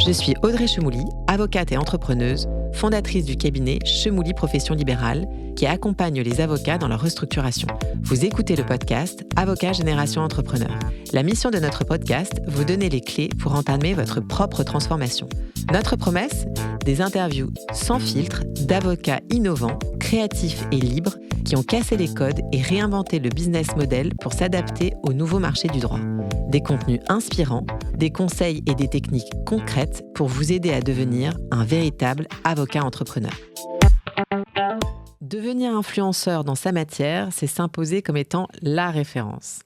Je suis Audrey Chemouli, avocate et entrepreneuse, fondatrice du cabinet Chemouli Profession Libérale, qui accompagne les avocats dans leur restructuration. Vous écoutez le podcast Avocat Génération Entrepreneur. La mission de notre podcast, vous donner les clés pour entamer votre propre transformation. Notre promesse, des interviews sans filtre d'avocats innovants, créatifs et libres qui ont cassé les codes et réinventé le business model pour s'adapter au nouveau marché du droit. Des contenus inspirants, des conseils et des techniques concrètes pour vous aider à devenir un véritable avocat entrepreneur. Devenir influenceur dans sa matière, c'est s'imposer comme étant la référence.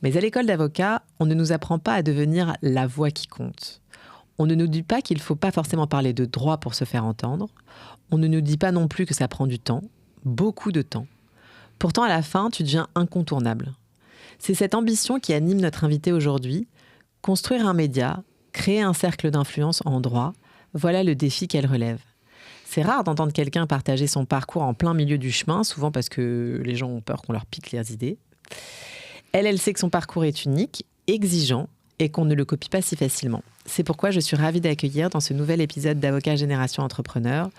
Mais à l'école d'avocat, on ne nous apprend pas à devenir la voix qui compte. On ne nous dit pas qu'il ne faut pas forcément parler de droit pour se faire entendre. On ne nous dit pas non plus que ça prend du temps, beaucoup de temps. Pourtant, à la fin, tu deviens incontournable. C'est cette ambition qui anime notre invité aujourd'hui. Construire un média, créer un cercle d'influence en droit, voilà le défi qu'elle relève. C'est rare d'entendre quelqu'un partager son parcours en plein milieu du chemin, souvent parce que les gens ont peur qu'on leur pique les idées. Elle sait que son parcours est unique, exigeant et qu'on ne le copie pas si facilement. C'est pourquoi je suis ravie d'accueillir dans ce nouvel épisode d'Avocat Génération Entrepreneur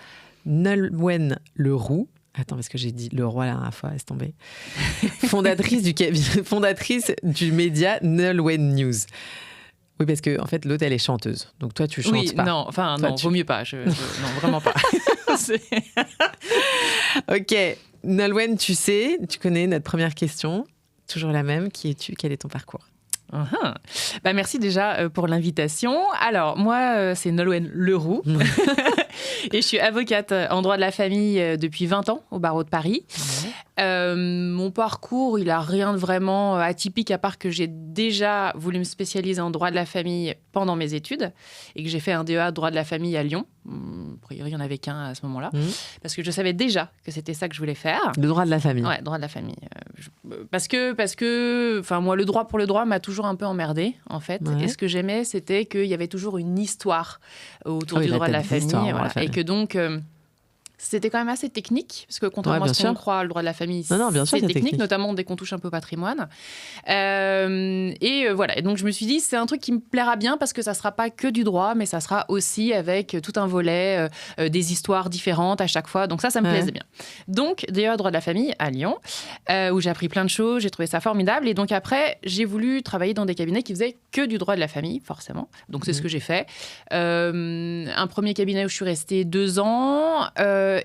Nolwenn Leroux. Attends, parce que j'ai dit le roi la dernière fois, laisse tomber. Fondatrice du média Nolwenn News. Oui, parce que en fait, l'autre, elle est chanteuse. Donc toi, tu chantes pas. Non, vaut mieux pas. Non, vraiment pas. Ok, Nolwenn, tu connais notre première question. Toujours la même. Qui es-tu ? Quel est ton parcours ? Merci déjà pour l'invitation. Alors, moi, c'est Nolwenn Leroux. Et je suis avocate en droit de la famille depuis 20 ans au barreau de Paris. Mon parcours, il n'a rien de vraiment atypique, à part que j'ai déjà voulu me spécialiser en droit de la famille pendant mes études et que j'ai fait un DEA de droit de la famille à Lyon. A priori, il n'y en avait qu'un à ce moment-là. Parce que je savais déjà que c'était ça que je voulais faire. Le droit de la famille. Ouais, droit de la famille. Parce que moi, le droit pour le droit m'a toujours un peu emmerdée, en fait. Ouais. Et ce que j'aimais, c'était qu'il y avait toujours une histoire autour du droit de la famille. Voilà. Et que donc... c'était quand même assez technique, parce que contrairement à ce qu'on croit, le droit de la famille, c'est technique, notamment dès qu'on touche un peu au patrimoine. Voilà. Et donc, je me suis dit, c'est un truc qui me plaira bien, parce que ça ne sera pas que du droit, mais ça sera aussi avec tout un volet, des histoires différentes à chaque fois. Donc ça me plaisait bien. Donc, d'ailleurs, droit de la famille à Lyon, où j'ai appris plein de choses, j'ai trouvé ça formidable. Et donc après, j'ai voulu travailler dans des cabinets qui faisaient que du droit de la famille, forcément. Donc, c'est ce que j'ai fait. Un premier cabinet où je suis restée 2 ans,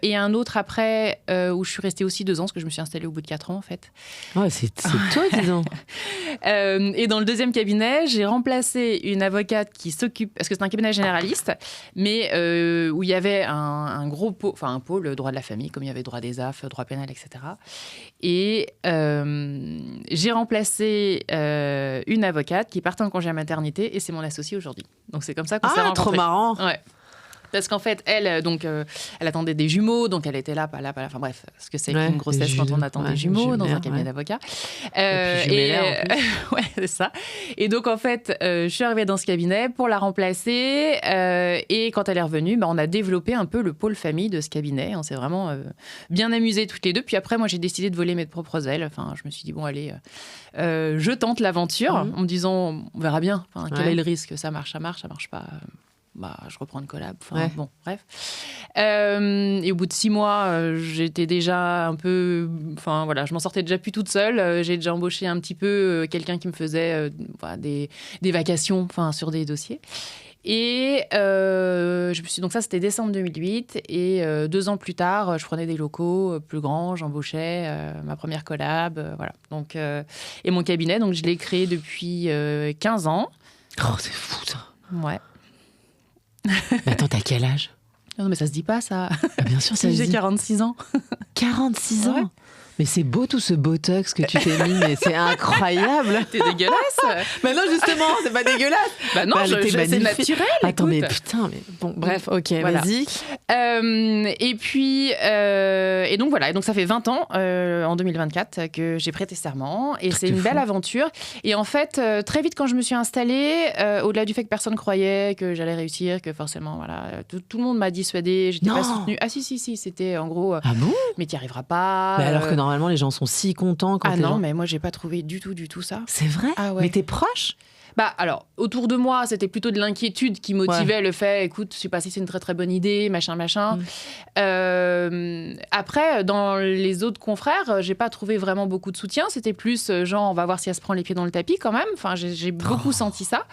et un autre après où je suis restée aussi 2 ans, parce que je me suis installée au bout de 4 ans en fait. Ouais, c'est toi, disons. Et dans le deuxième cabinet, j'ai remplacé une avocate qui s'occupe, parce que c'est un cabinet généraliste, mais où il y avait un gros pôle, un pôle droit de la famille, comme il y avait droit des AF, droit pénal, etc. Et j'ai remplacé une avocate qui partait en congé à maternité, et c'est mon associée aujourd'hui. Donc c'est comme ça qu'on s'est rencontrés. Trop marrant. Ouais. Parce qu'en fait, elle attendait des jumeaux, donc elle était là, pas là. Enfin bref, parce que c'est une grossesse quand on attend des jumeaux dans un cabinet d'avocats. Ouais, c'est ça. Et donc en fait, je suis arrivée dans ce cabinet pour la remplacer. Et quand elle est revenue, on a développé un peu le pôle famille de ce cabinet. On s'est vraiment bien amusés toutes les deux. Puis après, moi, j'ai décidé de voler mes propres ailes. Enfin, je me suis dit, bon, allez, je tente l'aventure en me disant, on verra bien. Quel est le risque ? Ça marche pas. Je reprends une collab. Bon, bref. Et au bout de 6 mois, j'étais déjà un peu... je m'en sortais déjà plus toute seule. J'ai déjà embauché un petit peu quelqu'un qui me faisait des vacations sur des dossiers. Et donc ça, c'était décembre 2008. Et 2 ans plus tard, je prenais des locaux plus grands, j'embauchais ma première collab. Voilà. Donc, et mon cabinet, donc, je l'ai créé depuis 15 ans. Oh, c'est fou, ça. Ouais. Mais attends, t'as quel âge ? Non, mais ça se dit pas, ça. Bien sûr, ça se dit. J'ai 46 ans. 46 ans ? Mais c'est beau tout ce botox que tu t'es mis, mais c'est incroyable. T'es dégueulasse. Bah non, justement, c'est pas dégueulasse. Bah non, c'est naturel. Attends, mais putain, mais bon, bref, ok, voilà. Vas-y. Et donc voilà, et donc ça fait 20 ans, en 2024, que j'ai prêté serment, et c'est une belle aventure. Et en fait, très vite, quand je me suis installée, au-delà du fait que personne croyait que j'allais réussir, que forcément, voilà, tout le monde m'a dissuadée, j'étais pas soutenue. Ah si, c'était en gros, ah bon, mais t'y arriveras pas. Mais alors que normalement, les gens sont si contents quand non, mais moi, j'ai pas trouvé du tout ça. C'est vrai ? Ah ouais. Mais t'es proche ? Alors, autour de moi, c'était plutôt de l'inquiétude qui motivait le fait, écoute, je sais pas si c'est une très très bonne idée, machin. Après, dans les autres confrères, j'ai pas trouvé vraiment beaucoup de soutien. C'était plus genre, on va voir si elle se prend les pieds dans le tapis quand même. Enfin, j'ai beaucoup senti ça.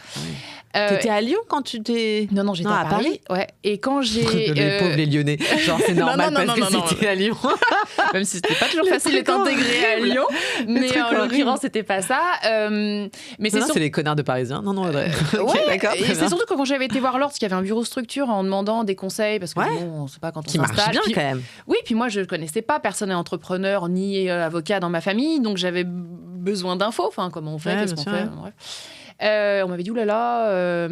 T'étais à Lyon quand tu t'es... Non, j'étais à Paris. Ouais. Et quand j'ai... Les pauvres, les Lyonnais. Genre, c'est normal parce que c'était à Lyon. Même si c'était pas toujours facile d'être intégré à Lyon. Mais en l'occurrence, c'était pas ça. Mais c'est les connards de Parisiens. Non, ouais, d'accord. Et c'est surtout quand j'avais été voir Lord, qu'il y avait un bureau structure en demandant des conseils, parce que bon, on sait pas quand on s'installe. Qui marche bien quand même. Oui, puis moi, je connaissais pas, personne n'est entrepreneur ni avocat dans ma famille, donc j'avais besoin d'infos. Enfin, comment on fait, qu'est-ce qu'on fait. Bref. On m'avait dit, oulala,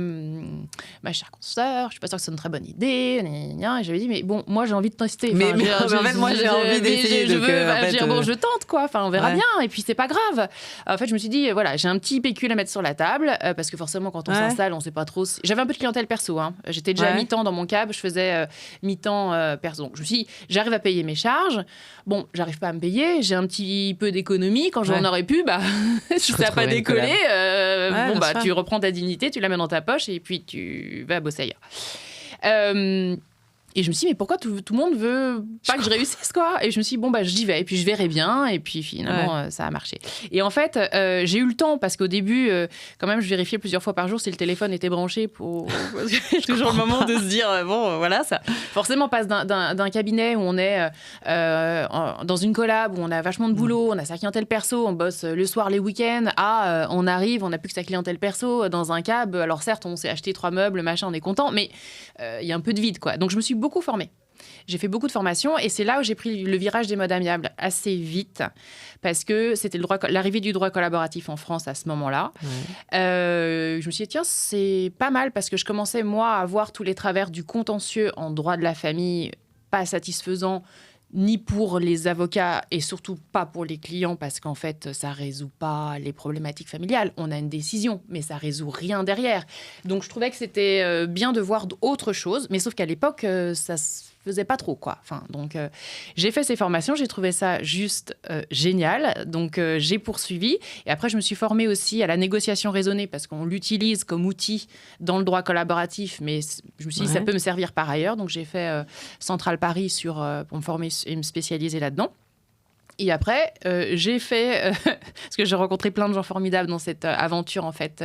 ma chère consoeur, je suis pas sûre que c'est une très bonne idée. Et j'avais dit, mais bon, moi j'ai envie de tester. Mais en fait, moi j'ai envie d'essayer. Je tente, quoi. Enfin, on verra bien. Et puis c'est pas grave. En fait, je me suis dit, voilà, j'ai un petit pécule à mettre sur la table, parce que forcément, quand on s'installe, on sait pas trop. J'avais un peu de clientèle perso. J'étais déjà à mi-temps dans mon cab, je faisais mi-temps perso. Donc je me suis dit, j'arrive à payer mes charges. Bon, j'arrive pas à me payer, j'ai un petit peu d'économie. Quand j'en aurais pu, si ça n'a pas décollé, tu reprends ta dignité, tu la mets dans ta poche et puis tu vas bosser ailleurs. Et je me suis dit, mais pourquoi tout le monde veut pas que je réussisse, quoi? Et je me suis dit, bon, j'y vais, et puis je verrai bien, et puis finalement, ça a marché. Et en fait, j'ai eu le temps, parce qu'au début, quand même, je vérifiais plusieurs fois par jour si le téléphone était branché pour... toujours le moment de se dire, bon, voilà, ça forcément passe d'un cabinet où on est dans une collab, où on a vachement de boulot, on a sa clientèle perso, on bosse le soir, les week-ends, on arrive, on n'a plus que sa clientèle perso dans un cab. Alors certes, on s'est acheté 3 meubles, machin, on est content, mais il y a un peu de vide, quoi. Donc je me suis beaucoup formée. J'ai fait beaucoup de formations et c'est là où j'ai pris le virage des modes amiables assez vite parce que c'était l'arrivée du droit collaboratif en France à ce moment-là. Je me suis dit, tiens, c'est pas mal parce que je commençais, moi, à voir tous les travers du contentieux en droit de la famille pas satisfaisant ni pour les avocats et surtout pas pour les clients parce qu'en fait, ça résout pas les problématiques familiales. On a une décision, mais ça résout rien derrière. Donc, je trouvais que c'était bien de voir autre chose, mais sauf qu'à l'époque, ça se faisait pas trop, quoi. Enfin, donc, j'ai fait ces formations, j'ai trouvé ça juste génial. Donc, j'ai poursuivi. Et après, je me suis formée aussi à la négociation raisonnée parce qu'on l'utilise comme outil dans le droit collaboratif, mais je me suis dit, ça peut me servir par ailleurs. Donc, j'ai fait Centrale Paris pour me former et me spécialiser là-dedans. Et après, j'ai fait... parce que j'ai rencontré plein de gens formidables dans cette aventure, en fait.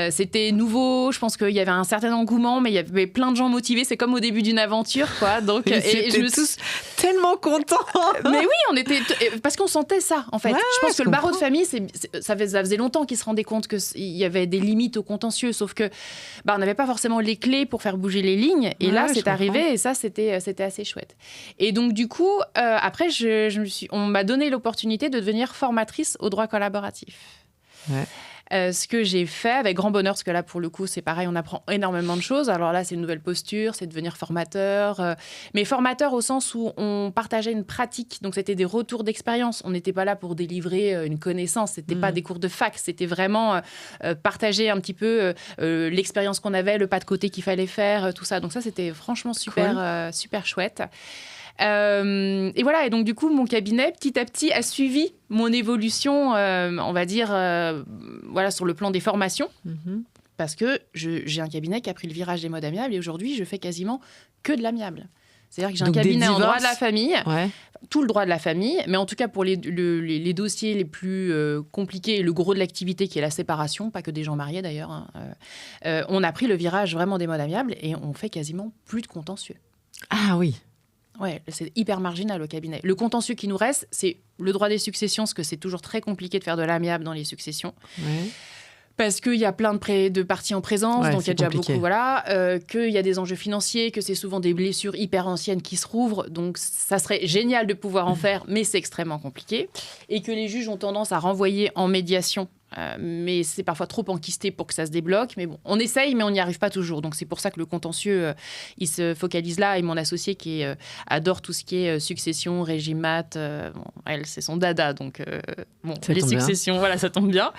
C'était nouveau, je pense qu'il y avait un certain engouement, mais il y avait plein de gens motivés. C'est comme au début d'une aventure, quoi. Donc, et je me tous tellement contents. Mais oui, on était... Parce qu'on sentait ça, en fait. Je pense que le barreau de famille, ça faisait longtemps qu'ils se rendaient compte qu'il y avait des limites au contentieux, sauf que on n'avait pas forcément les clés pour faire bouger les lignes. Et là, c'est arrivé, et ça, c'était assez chouette. Et donc, du coup, après, on m'a donné l'opportunité de devenir formatrice au droit collaboratif. Ce que j'ai fait avec grand bonheur, parce que là, pour le coup, c'est pareil, on apprend énormément de choses. Alors là, c'est une nouvelle posture, c'est devenir formateur. Mais formateur au sens où on partageait une pratique. Donc, c'était des retours d'expérience. On n'était pas là pour délivrer une connaissance. C'était pas des cours de fac. C'était vraiment partager un petit peu l'expérience qu'on avait, le pas de côté qu'il fallait faire, tout ça. Donc ça, c'était franchement super, super chouette. Et voilà, et donc du coup, mon cabinet, petit à petit, a suivi mon évolution, on va dire, sur le plan des formations. Parce que j'ai un cabinet qui a pris le virage des modes amiables et aujourd'hui, je fais quasiment que de l'amiable. C'est-à-dire que j'ai un cabinet en droit de la famille, tout le droit de la famille, mais en tout cas pour les dossiers les plus compliqués, le gros de l'activité qui est la séparation, pas que des gens mariés d'ailleurs, on a pris le virage vraiment des modes amiables et on fait quasiment plus de contentieux. Ah oui. Ouais, c'est hyper marginal au cabinet. Le contentieux qui nous reste, c'est le droit des successions, parce que c'est toujours très compliqué de faire de l'amiable dans les successions. Parce qu'il y a plein de parties en présence, donc il y a déjà compliqué. Beaucoup, qu'il y a des enjeux financiers, que c'est souvent des blessures hyper anciennes qui se rouvrent, donc ça serait génial de pouvoir en faire, mais c'est extrêmement compliqué. Et que les juges ont tendance à renvoyer en médiation, mais c'est parfois trop enquisté pour que ça se débloque. Mais bon, on essaye, mais on n'y arrive pas toujours. Donc c'est pour ça que le contentieux, il se focalise là. Et mon associé qui adore tout ce qui est succession, régime mat, elle, c'est son dada. Donc les successions, voilà, ça tombe bien.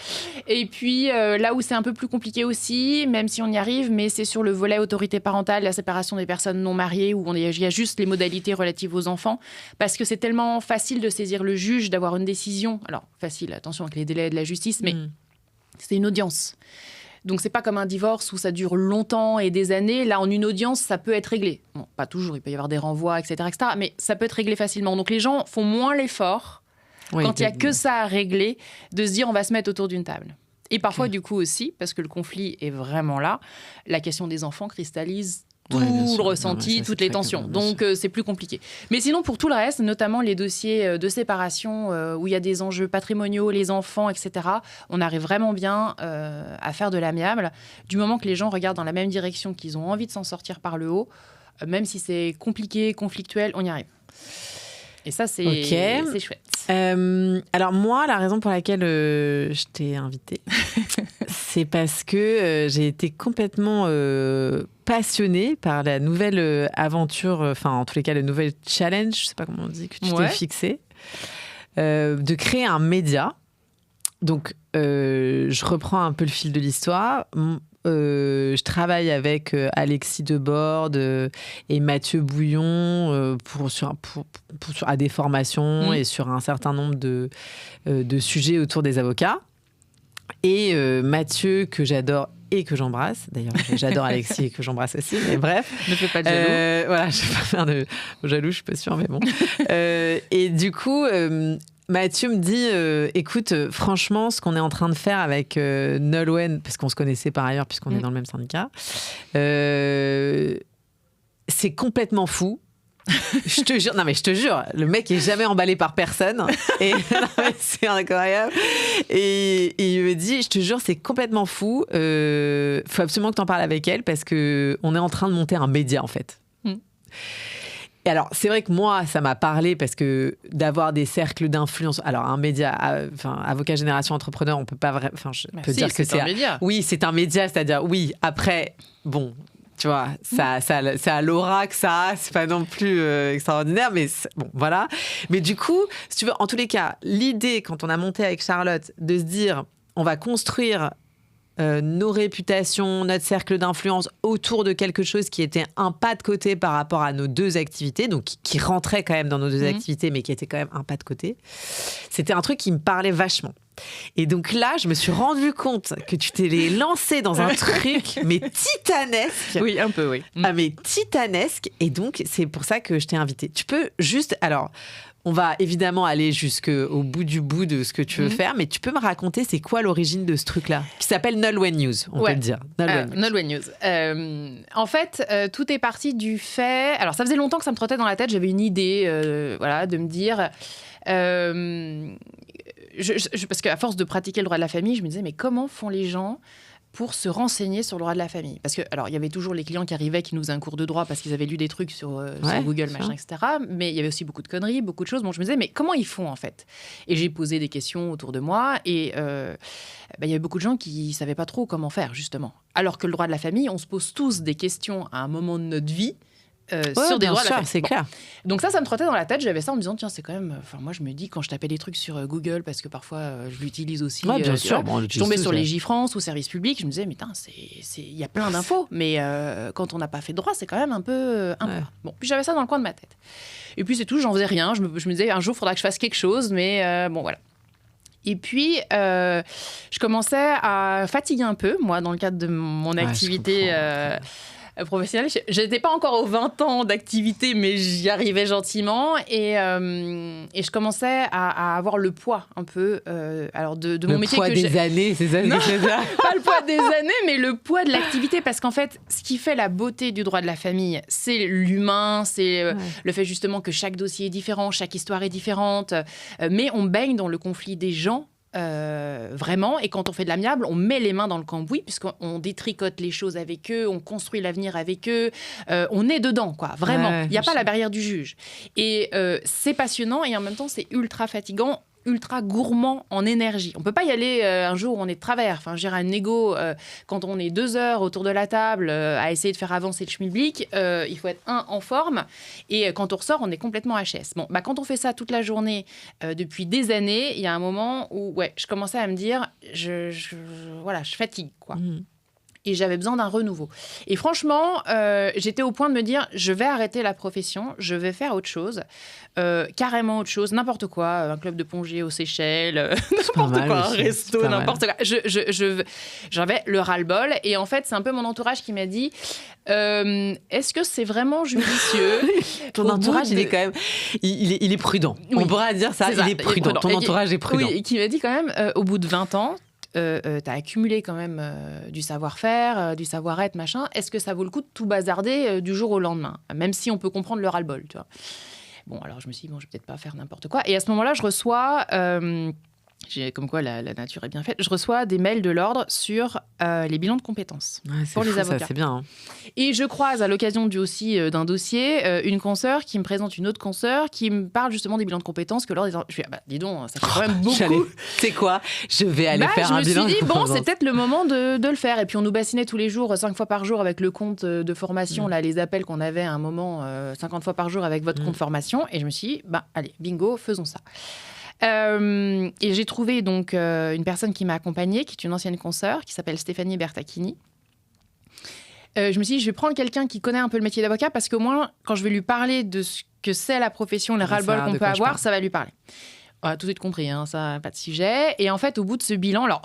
Et puis là où c'est un peu plus compliqué aussi, même si on y arrive, mais c'est sur le volet autorité parentale, la séparation des personnes non mariées, où il y a juste les modalités relatives aux enfants. Parce que c'est tellement facile de saisir le juge, d'avoir une décision. Alors, facile, attention avec les délais de la justice, mais C'est une audience. Donc, c'est pas comme un divorce où ça dure longtemps et des années. Là, en une audience, ça peut être réglé. Bon, pas toujours, il peut y avoir des renvois, etc., etc. Mais ça peut être réglé facilement. Donc, les gens font moins l'effort, quand il n'y a que ça à régler, de se dire on va se mettre autour d'une table. Et parfois, du coup aussi, parce que le conflit est vraiment là, la question des enfants cristallise tout le ressenti, toutes les tensions. Donc, c'est plus compliqué. Mais sinon, pour tout le reste, notamment les dossiers de séparation où il y a des enjeux patrimoniaux, les enfants, etc., on arrive vraiment bien à faire de l'amiable. Du moment que les gens regardent dans la même direction, qu'ils ont envie de s'en sortir par le haut, même si c'est compliqué, conflictuel, on y arrive. Et ça, c'est chouette. Alors moi, la raison pour laquelle je t'ai invitée, c'est parce que j'ai été complètement passionnée par la nouvelle aventure, enfin en tous les cas le nouvel challenge, je sais pas comment on dit, que tu t'es fixé, de créer un média. Donc je reprends un peu le fil de l'histoire. Je travaille avec Alexis Debord et Mathieu Bouillon à des formations et sur un certain nombre de sujets autour des avocats. Et Mathieu, que j'adore et que j'embrasse. D'ailleurs, j'adore Alexis et que j'embrasse aussi. Mais bref. Ne fais pas de jaloux. Voilà, je ne vais pas faire de jaloux, je ne suis pas sûre, mais bon. Et du coup... Mathieu me dit, écoute, franchement, ce qu'on est en train de faire avec Nolwenn, parce qu'on se connaissait par ailleurs, puisqu'on est dans le même syndicat, c'est complètement fou. Je te jure, non mais je te jure, le mec est jamais emballé par personne. Et non, mais c'est incroyable. Et il me dit, je te jure, c'est complètement fou. Faut absolument que tu en parles avec elle parce que on est en train de monter un média en fait. Et alors, c'est vrai que moi, ça m'a parlé parce que d'avoir des cercles d'influence... Alors, un média, Avocat Génération Entrepreneur, on peut pas vraiment... Enfin, je peux dire que c'est un média. Oui, c'est un média, c'est-à-dire, oui, après, bon, tu vois, ça a l'aura que ça a, c'est pas non plus extraordinaire, mais bon, voilà. Mais du coup, si tu veux, en tous les cas, l'idée, quand on a monté avec Charlotte, de se dire, on va construire... nos réputations, notre cercle d'influence autour de quelque chose qui était un pas de côté par rapport à nos deux activités, donc qui rentrait quand même dans nos deux activités, mais qui était quand même un pas de côté. C'était un truc qui me parlait vachement. Et donc là, je me suis rendu compte que tu t'es lancé dans un truc, mais titanesque. Oui, un peu, oui. Ah, mais titanesque. Et donc, c'est pour ça que je t'ai invitée. Tu peux juste... Alors... On va évidemment aller jusqu'au bout du bout de ce que tu veux faire, mais tu peux me raconter c'est quoi l'origine de ce truc-là, qui s'appelle Nolwenn News, on peut le dire. Nolwenn News. En fait, tout est parti du fait... Alors, ça faisait longtemps que ça me trottait dans la tête. J'avais une idée de me dire... parce qu'à force de pratiquer le droit de la famille, je me disais, mais comment font les gens pour se renseigner sur le droit de la famille? Parce que, alors, il y avait toujours les clients qui arrivaient, qui nous faisaient un cours de droit parce qu'ils avaient lu des trucs sur Google, machin, etc. Mais il y avait aussi beaucoup de conneries, beaucoup de choses. Bon, je me disais, mais comment ils font, en fait? Et j'ai posé des questions autour de moi et il y avait beaucoup de gens qui ne savaient pas trop comment faire, justement. Alors que le droit de la famille, on se pose tous des questions à un moment de notre vie sur des droits de la famille. C'est clair. Donc ça me trottait dans la tête. J'avais ça en me disant, tiens, c'est quand même... Enfin, moi, je me dis, quand je tapais des trucs sur Google, parce que parfois, je l'utilise aussi. Bien sûr. Je tombais sur Légifrance ou Service Public. Je me disais, mais il y a plein d'infos. Mais quand on n'a pas fait de droit, c'est quand même un peu... Bon, puis j'avais ça dans le coin de ma tête. Et puis c'est tout, j'en faisais rien. Je me disais, un jour, il faudra que je fasse quelque chose. Mais bon, voilà. Et puis, je commençais à fatiguer un peu, moi, dans le cadre de mon activité... professionnelle. Je n'étais pas encore aux 20 ans d'activité, mais j'y arrivais gentiment. Et je commençais à avoir le poids un peu alors de mon métier. Le poids des années, c'est ça? Non, pas le poids des années, mais le poids de l'activité. Parce qu'en fait, ce qui fait la beauté du droit de la famille, c'est l'humain, c'est le fait justement que chaque dossier est différent, chaque histoire est différente. Mais on baigne dans le conflit des gens. Vraiment, et quand on fait de l'amiable, on met les mains dans le cambouis puisqu'on détricote les choses avec eux, on construit l'avenir avec eux, on est dedans, quoi, vraiment. Il n'y a pas la barrière du juge. Et c'est passionnant et en même temps, c'est ultra fatigant, ultra gourmand en énergie. On ne peut pas y aller un jour où on est de travers. Enfin, gérer un négo, quand on est 2 heures autour de la table à essayer de faire avancer le schmilblick, il faut être en forme. Et quand on ressort, on est complètement HS. Bon, quand on fait ça toute la journée depuis des années, il y a un moment où je commençais à me dire, je fatigue, quoi. et j'avais besoin d'un renouveau. Et franchement, j'étais au point de me dire, je vais arrêter la profession, je vais faire autre chose, carrément autre chose, n'importe quoi, un club de plongée aux Seychelles, n'importe quoi, un resto, n'importe quoi. J'avais le ras-le-bol, et en fait, c'est un peu mon entourage qui m'a dit, est-ce que c'est vraiment judicieux? Ton entourage, il est quand même, il est prudent. Oui. On pourra dire ça, il est prudent. Ton entourage est prudent. Oui, et qui m'a dit quand même, au bout de 20 ans, t'as accumulé quand même du savoir-faire, du savoir-être, machin. Est-ce que ça vaut le coup de tout bazarder du jour au lendemain? Même si on peut comprendre le ras-le-bol, tu vois. Bon, alors je me suis dit, bon, je vais peut-être pas faire n'importe quoi. Et à ce moment-là, je reçois... comme quoi la nature est bien faite, je reçois des mails de l'ordre sur les bilans de compétences pour les avocats. Ça, c'est bien. Hein. Et je croise à l'occasion d'un dossier une consoeur qui me présente une autre consoeur qui me parle justement des bilans de compétences que l'ordre est... Je fais, dis donc, ça fait quand même beaucoup. C'est quoi? Je vais aller faire un bilan. Je me suis dit, bon, c'est peut-être le moment de le faire. Et puis on nous bassinait tous les jours, 5 fois par jour avec le compte de formation, là, les appels qu'on avait à un moment, 50 fois par jour avec votre compte formation. Et je me suis dit, allez, bingo, faisons ça. Et j'ai trouvé donc une personne qui m'a accompagnée, qui est une ancienne consoeur, qui s'appelle Stéphanie Bertacchini. Je me suis dit, je vais prendre quelqu'un qui connaît un peu le métier d'avocat, parce qu'au moins, quand je vais lui parler de ce que c'est la profession, le ras-le-bol qu'on peut avoir, ça va lui parler. On a tout de suite compris, hein, ça, pas de sujet. Et en fait, au bout de ce bilan, alors,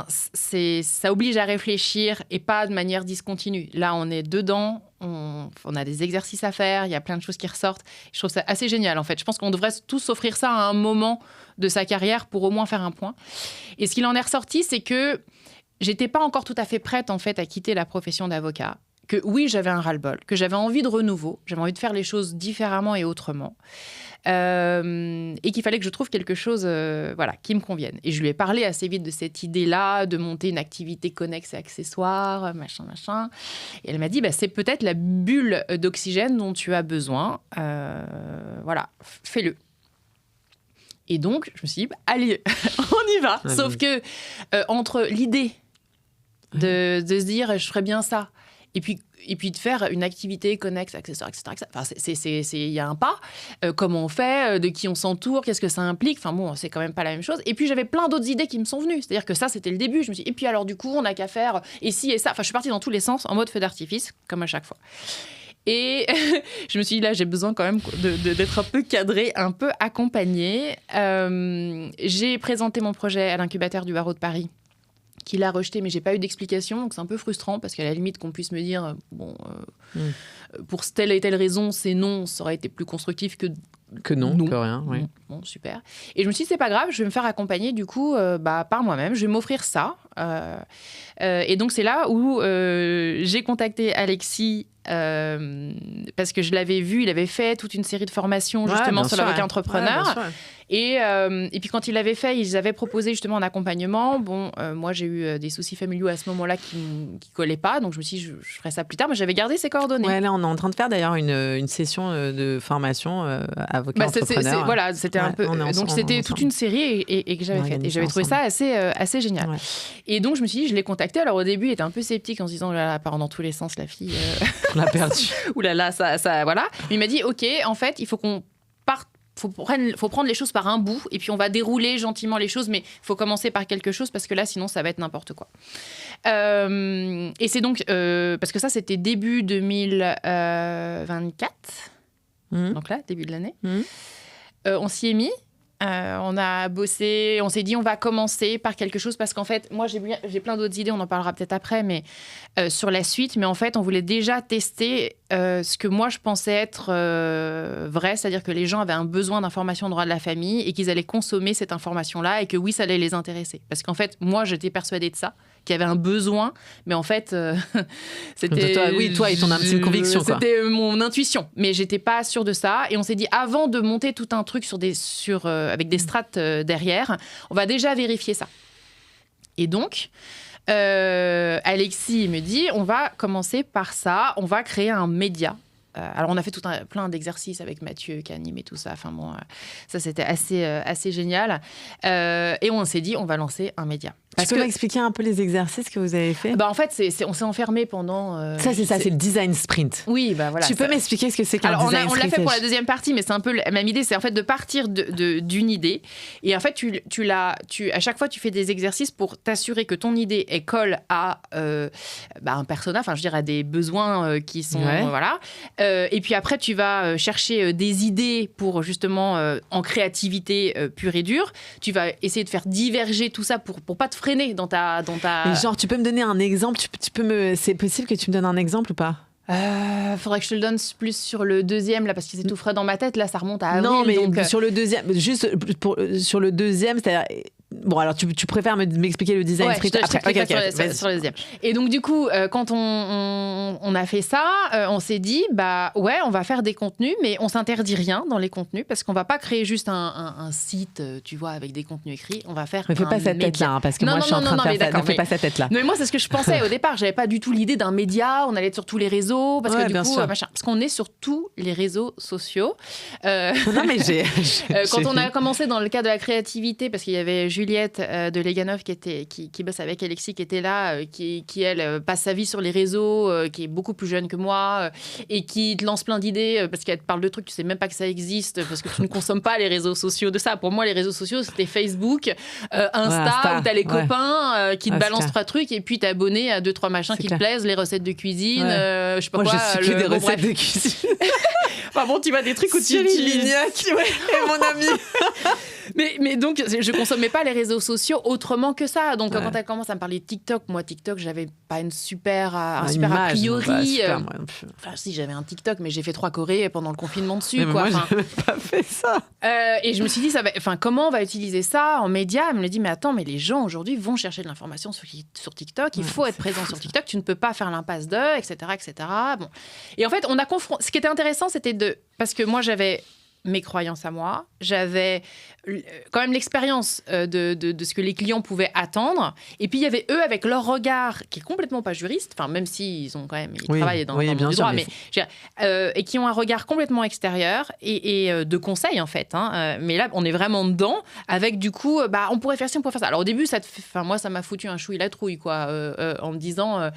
ça oblige à réfléchir et pas de manière discontinue. Là, on est dedans, on a des exercices à faire, il y a plein de choses qui ressortent. Je trouve ça assez génial, en fait. Je pense qu'on devrait tous s'offrir ça à un moment de sa carrière pour au moins faire un point. Et ce qu'il en est ressorti, c'est que j'étais pas encore tout à fait prête, en fait, à quitter la profession d'avocat. Que oui, j'avais un ras-le-bol, que j'avais envie de renouveau, j'avais envie de faire les choses différemment et autrement. Et qu'il fallait que je trouve quelque chose qui me convienne. Et je lui ai parlé assez vite de cette idée-là, de monter une activité connexe et accessoire, machin. Et elle m'a dit, c'est peut-être la bulle d'oxygène dont tu as besoin. Fais-le. Et donc, je me suis dit, allez, on y va. Sauf que entre l'idée de se dire, je ferais bien ça, et puis de faire une activité connexe, accessoire, etc. Enfin, il y a un pas. Comment on fait, de qui on s'entoure, qu'est-ce que ça implique. Enfin bon, c'est quand même pas la même chose. Et puis j'avais plein d'autres idées qui me sont venues. C'est-à-dire que ça, c'était le début. Je me suis dit, et puis alors du coup, on n'a qu'à faire et ci et ça. Enfin, je suis partie dans tous les sens, en mode feu d'artifice, comme à chaque fois. Et je me suis dit, là, j'ai besoin quand même d'être un peu cadrée, un peu accompagnée. J'ai présenté mon projet à l'incubateur du barreau de Paris, qui l'a rejeté, mais j'ai pas eu d'explication, donc c'est un peu frustrant, parce qu'à la limite qu'on puisse me dire pour telle et telle raison c'est non, ça aurait été plus constructif que non, que rien. Oui. Bon, super. Et je me suis dit, c'est pas grave, je vais me faire accompagner du coup par moi-même, je vais m'offrir ça. Et donc c'est là où j'ai contacté Alexis, parce que je l'avais vu, il avait fait toute une série de formations justement sur l'avocat entrepreneur. Et puis quand il l'avait fait, ils avaient proposé justement un accompagnement. Bon, moi j'ai eu des soucis familiaux à ce moment-là qui collaient pas, donc je me suis dit, je ferai ça plus tard, mais j'avais gardé ses coordonnées. Ouais, là on est en train de faire d'ailleurs une session de formation avocat entrepreneur. Voilà, c'était un peu. Donc c'était toute une série et que j'avais faite. Et j'avais trouvé ça assez génial. Ouais. Et donc je me suis dit, je l'ai contacté. Alors au début, il était un peu sceptique en se disant, là, part dans tous les sens, la fille. On l'a perdu. Ouh là là, ça, voilà. Mais il m'a dit, ok, en fait, il faut qu'on parte. Faut prendre les choses par un bout et puis on va dérouler gentiment les choses, mais il faut commencer par quelque chose parce que là, sinon, ça va être n'importe quoi. Et c'est donc, parce que ça, c'était début 2024, donc là, début de l'année. On s'y est mis. On a bossé, on s'est dit on va commencer par quelque chose parce qu'en fait, moi j'ai plein d'autres idées, on en parlera peut-être après, mais sur la suite. Mais en fait, on voulait déjà tester ce que moi je pensais être vrai, c'est-à-dire que les gens avaient un besoin d'information en droit de la famille et qu'ils allaient consommer cette information-là et que oui, ça allait les intéresser. Parce qu'en fait, moi j'étais persuadée de ça, qu'il y avait un besoin, mais en fait, c'était... Toi et ton conviction, quoi. C'était mon intuition, mais j'étais pas sûre de ça. Et on s'est dit, avant de monter tout un truc avec des strates derrière, on va déjà vérifier ça. Et donc, Alexis me dit, on va commencer par ça, on va créer un média. Alors, on a fait plein d'exercices avec Mathieu qui animait tout ça. Enfin bon, ça, c'était assez génial. Et on s'est dit, on va lancer un média. Tu peux m'expliquer un peu les exercices que vous avez fait? En fait, on s'est enfermé pendant... c'est le design sprint. Oui, voilà. Tu peux m'expliquer ce que c'est qu'un design sprint? On l'a fait pour la deuxième partie, mais c'est un peu la même idée. C'est en fait de partir d'une idée. Et en fait, à chaque fois, tu fais des exercices pour t'assurer que ton idée colle à un persona, enfin, je dirais à des besoins qui sont... Voilà. Et puis après, tu vas chercher des idées pour justement, en créativité pure et dure. Tu vas essayer de faire diverger tout ça pour pas te freiner dans ta... Et genre, tu peux me donner un exemple? C'est possible que tu me donnes un exemple ou pas? Faudrait que je te le donne plus sur le deuxième, là, parce que c'est tout frais dans ma tête. Là, ça remonte à avril. Non, mais donc... sur le deuxième, sur le deuxième, c'est-à-dire... Bon, alors tu préfères m'expliquer le design sprint après? Sur le deuxième. Et donc, du coup, quand on a fait ça, on s'est dit, on va faire des contenus, mais on s'interdit rien dans les contenus, parce qu'on va pas créer juste un site, tu vois, avec des contenus écrits. On va faire mais fais pas cette tête-là, parce que moi, je suis en train de faire ça. Ne fais pas cette tête-là. Mais moi, c'est ce que je pensais au départ. J'avais pas du tout l'idée d'un média. On allait être sur tous les réseaux, parce que du coup, parce qu'on est sur tous les réseaux sociaux. Non, mais quand on a commencé dans le cadre de la créativité, parce qu'il y avait Juliette de Leganov qui bosse avec Alexis, qui était là, qui elle passe sa vie sur les réseaux, qui est beaucoup plus jeune que moi, et qui te lance plein d'idées parce qu'elle te parle de trucs, tu sais même pas que ça existe, parce que tu ne consommes pas les réseaux sociaux de ça. Pour moi, les réseaux sociaux, c'était Facebook, Insta, où t'as les copains qui te balancent 3 trucs, et puis t'es abonné à 2-3 machins qui te plaisent, les recettes de cuisine, je sais pas moi, quoi. Je suis que des recettes de cuisine. Enfin bon, tu vois des trucs où tu... Lignac, et mon ami. Mais donc, je consommais pas les réseaux sociaux autrement que ça. Donc, quand elle commence à me parler de TikTok, moi, TikTok, j'avais pas un super a priori. Enfin, si, j'avais un TikTok, mais j'ai fait 3 chorés pendant le confinement dessus. Mais moi, j'avais pas fait ça. Et je me suis dit, comment on va utiliser ça en médias? Elle me dit, mais attends, mais les gens aujourd'hui vont chercher de l'information sur TikTok. Il faut être présent sur TikTok. Tu ne peux pas faire l'impasse d'eux, etc., etc. Bon. Et en fait, on a confronté. Ce qui était intéressant, c'était parce que moi, j'avais mes croyances à moi, j'avais quand même l'expérience de ce que les clients pouvaient attendre, et puis il y avait eux avec leur regard qui est complètement pas juriste, enfin même s'ils ont quand même travaillent dans le droit, mais et qui ont un regard complètement extérieur et de conseils en fait, mais là on est vraiment dedans avec du coup on pourrait faire ci, on pourrait faire ça. Alors au début moi ça m'a foutu un chouï la trouille quoi, en me disant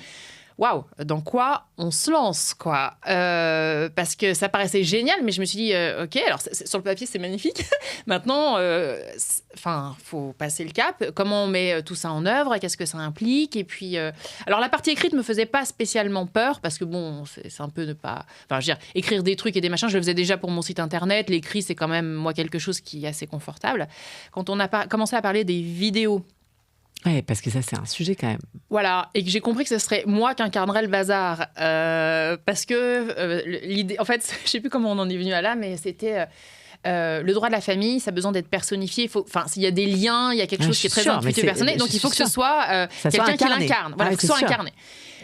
waouh, dans quoi on se lance, quoi. Parce que ça paraissait génial, mais je me suis dit, OK, alors sur le papier, c'est magnifique. Maintenant, faut passer le cap. Comment on met tout ça en œuvre? Qu'est-ce que ça implique? Et puis, alors la partie écrite me faisait pas spécialement peur, parce que bon, c'est un peu ne pas... Enfin, je veux dire, écrire des trucs et des machins, je le faisais déjà pour mon site internet. L'écrit, c'est quand même, moi, quelque chose qui est assez confortable. Quand on a commencé à parler des vidéos, ouais, parce que ça, c'est un sujet quand même. Voilà, et que j'ai compris que ce serait moi qui incarnerais le bazar. Parce que l'idée... En fait, je ne sais plus comment on en est venu à là, mais c'était... le droit de la famille, ça a besoin d'être personnifié. S'il y a des liens, il y a quelque chose qui est très intuitif et personnel. Donc, il faut que ce soit quelqu'un qui l'incarne. Voilà, que ce soit incarné.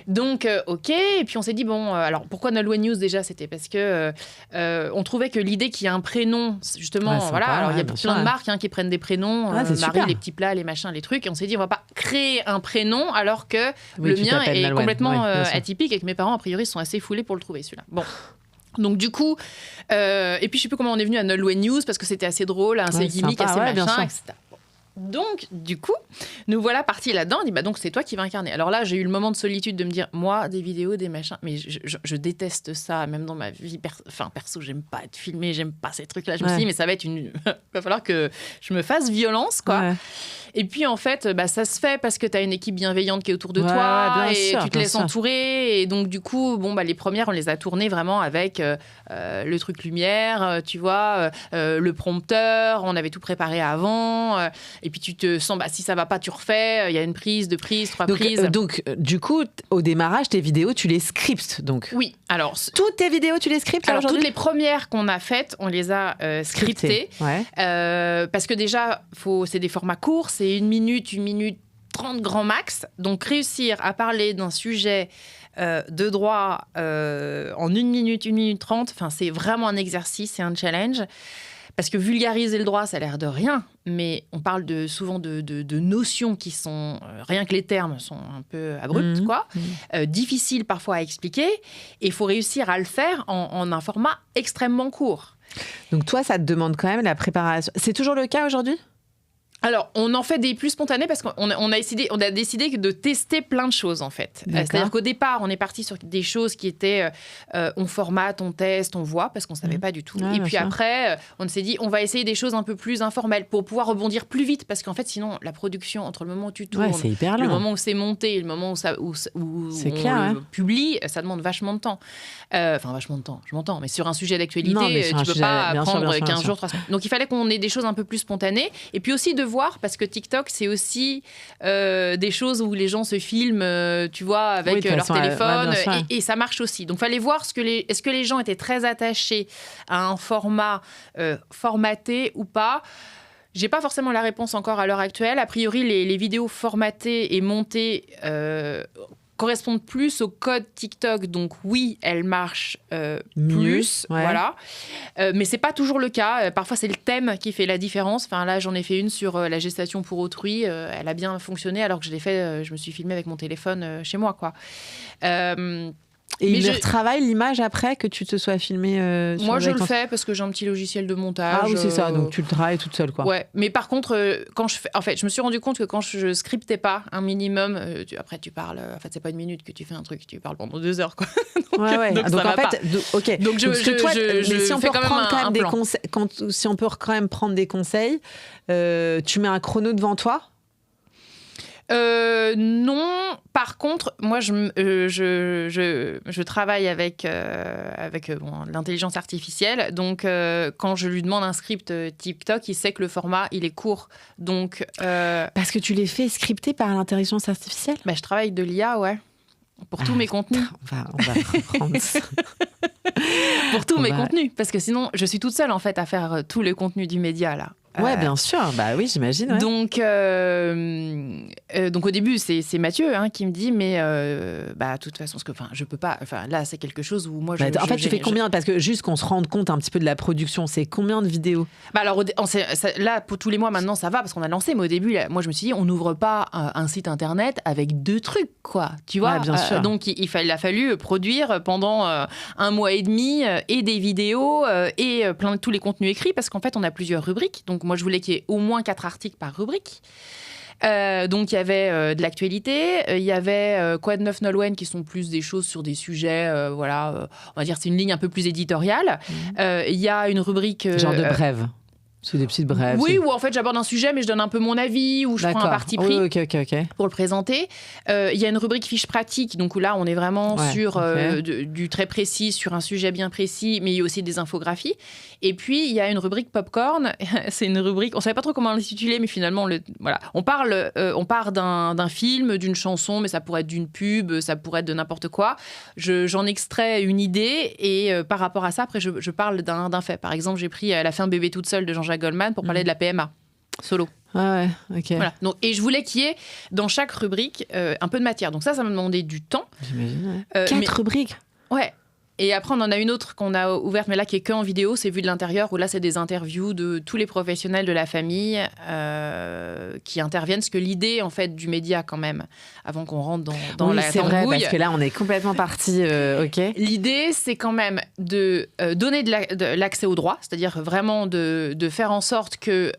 Donc, OK. Et puis, on s'est dit, bon, alors, pourquoi Nolwenn News déjà? C'était parce que on trouvait que l'idée qu'il y a un prénom, justement, voilà. Alors, il y a plein de marques qui prennent des prénoms. Marie, les petits plats, les machins, les trucs. Et on s'est dit, on va pas créer un prénom alors que le mien est Nolwenn, complètement atypique et que mes parents, a priori, sont assez foulés pour le trouver, celui-là. Bon. Donc du coup, et puis je sais plus comment on est venu à Nolwenn News parce que c'était assez drôle, assez gimmick, assez machin, etc. Donc, du coup, nous voilà partis là-dedans. On dit, donc, c'est toi qui vas incarner. Alors là, j'ai eu le moment de solitude de me dire, moi, des vidéos, des machins, mais je déteste ça, même dans ma vie perso, j'aime pas être filmée, j'aime pas ces trucs-là. Je me suis dit, mais ça va être va falloir que je me fasse violence, quoi. Ouais. Et puis, en fait, ça se fait parce que tu as une équipe bienveillante qui est autour de toi et tu te laisses entourer. Et donc, du coup, les premières, on les a tournées vraiment avec le truc lumière, tu vois, le prompteur, on avait tout préparé avant. Et puis tu te sens, si ça va pas, tu refais. Il y a une prise, 2 prises, 3 prises. Donc, du coup, au démarrage, tes vidéos, tu les scriptes, donc. Oui. Alors, toutes tes vidéos, tu les scriptes? Alors, toutes les premières qu'on a faites, on les a scriptées. Ouais. Parce que déjà, c'est des formats courts, c'est 1 minute, 1 minute 30 grand max. Donc, réussir à parler d'un sujet de droit en 1 minute, 1 minute 30, c'est vraiment un exercice, c'est un challenge. Parce que vulgariser le droit, ça a l'air de rien, mais on parle souvent de notions qui sont, rien que les termes sont un peu abrupts, difficiles parfois à expliquer, et il faut réussir à le faire en un format extrêmement court. Donc toi, ça te demande quand même la préparation. C'est toujours le cas aujourd'hui ? Alors, on en fait des plus spontanés parce qu'on a décidé de tester plein de choses, en fait. C'est-à-dire qu'au départ, on est parti sur des choses qui étaient on formate, on teste, on voit, parce qu'on ne savait pas du tout. Et puis après, on s'est dit, on va essayer des choses un peu plus informelles pour pouvoir rebondir plus vite, parce qu'en fait, sinon, la production, entre le moment où tu tournes, le moment où c'est monté, le moment où on le publie, ça demande vachement de temps. Enfin, vachement de temps, je m'entends, mais sur un sujet d'actualité, tu ne peux pas prendre 15 jours, 3 semaines. Donc, il fallait qu'on ait des choses un peu plus spontanées. Et puis aussi de voir, parce que TikTok, c'est aussi des choses où les gens se filment, tu vois, avec leur téléphone, et ça marche aussi. Donc, il fallait voir est-ce que les gens étaient très attachés à un format formaté ou pas. J'ai pas forcément la réponse encore à l'heure actuelle. A priori, les vidéos formatées et montées correspondent plus au code TikTok, donc oui, elles marchent plus, voilà. Mais c'est pas toujours le cas. Parfois, c'est le thème qui fait la différence. Enfin, là, j'en ai fait une sur la gestation pour autrui. Elle a bien fonctionné, alors que je l'ai fait. Je me suis filmée avec mon téléphone chez moi, quoi. Et il retravaille l'image après que tu te sois filmé Moi, je le fais parce que j'ai un petit logiciel de montage. Ah oui, c'est ça. Donc, tu le travailles toute seule, quoi. Ouais. Mais par contre, je me suis rendu compte que quand je scriptais pas un minimum, après, tu parles... En fait, c'est pas une minute que tu fais un truc, tu parles pendant 2 heures, quoi. Donc en fait, OK. Donc, si on peut reprendre quand même des conseils, si on peut quand même prendre des conseils, tu mets un chrono devant toi? Non. Par contre, moi, je travaille avec l'intelligence artificielle. Donc, quand je lui demande un script TikTok, il sait que le format, il est court. Donc, parce que tu les fais scripter par l'intelligence artificielle? Je travaille avec de l'IA, ouais. Pour tous mes contenus. On va reprendre ça. Pour tous mes contenus. Parce que sinon, je suis toute seule, en fait, à faire tous les contenus du média, là. Ouais, bien sûr. Bah oui, j'imagine. Ouais. Donc au début, c'est Mathieu qui me dit, mais de toute façon, je peux pas. Enfin, là, c'est quelque chose où moi, tu fais combien? Parce que juste qu'on se rende compte un petit peu de la production, c'est combien de vidéos? Alors là, pour tous les mois maintenant, ça va parce qu'on a lancé. Mais au début, là, moi, je me suis dit, on n'ouvre pas un site internet avec 2 trucs, quoi. Tu vois. Ouais, bien sûr. Donc il a fallu produire pendant 1 mois et demi et des vidéos et tous les contenus écrits parce qu'en fait, on a plusieurs rubriques. Donc moi, je voulais qu'il y ait au moins 4 articles par rubrique. Donc, il y avait de l'actualité. Il y avait Quoi de neuf Nolwenn, qui sont plus des choses sur des sujets, on va dire c'est une ligne un peu plus éditoriale. Il y a une rubrique... genre de brève. C'est des petites brèves. Oui, où en fait j'aborde un sujet, mais je donne un peu mon avis, ou je prends un parti pris pour le présenter. Il y a une rubrique fiche pratique, donc là on est vraiment sur du très précis, sur un sujet bien précis, mais il y a aussi des infographies. Et puis il y a une rubrique popcorn. C'est une rubrique, on savait pas trop comment l'intituler, mais finalement on part d'un film, d'une chanson, mais ça pourrait être d'une pub, ça pourrait être de n'importe quoi. J'en extrais une idée et par rapport à ça, après je parle d'un fait. Par exemple, j'ai pris Elle a fait un bébé toute seule de Jean-Jacques Goldman pour parler de la PMA solo. Ah ouais, ok. Voilà. Donc, et je voulais qu'il y ait dans chaque rubrique un peu de matière. Donc ça m'a demandé du temps. J'imagine. 4 rubriques. Ouais. Et après, on en a une autre qu'on a ouverte, mais là, qui est que en vidéo, c'est vu de l'intérieur, où là, c'est des interviews de tous les professionnels de la famille qui interviennent. Parce que l'idée, en fait, du média, quand même, avant qu'on rentre dans la tambouille... c'est vrai, parce que là, on est complètement parti, ok. L'idée, c'est quand même de donner de l'accès au droit, c'est-à-dire vraiment de faire en sorte que...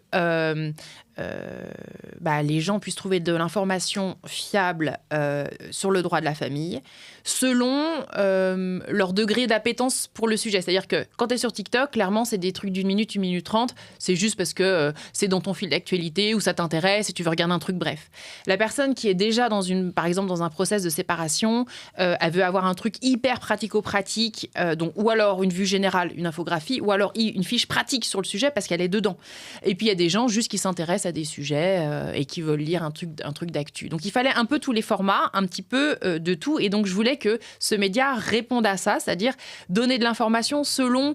les gens puissent trouver de l'information fiable sur le droit de la famille selon leur degré d'appétence pour le sujet. C'est-à-dire que quand tu es sur TikTok, clairement, c'est des trucs d'1 minute, 1 minute 30. C'est juste parce que c'est dans ton fil d'actualité ou ça t'intéresse et tu veux regarder un truc, bref. La personne qui est déjà par exemple, dans un process de séparation, elle veut avoir un truc hyper pratico-pratique, donc, ou alors une vue générale, une infographie, ou alors une fiche pratique sur le sujet parce qu'elle est dedans. Et puis, il y a des gens juste qui s'intéressent à des sujets et qui veulent lire un truc d'actu. Donc, il fallait un peu tous les formats, un petit peu de tout. Et donc, je voulais que ce média réponde à ça, c'est-à-dire donner de l'information selon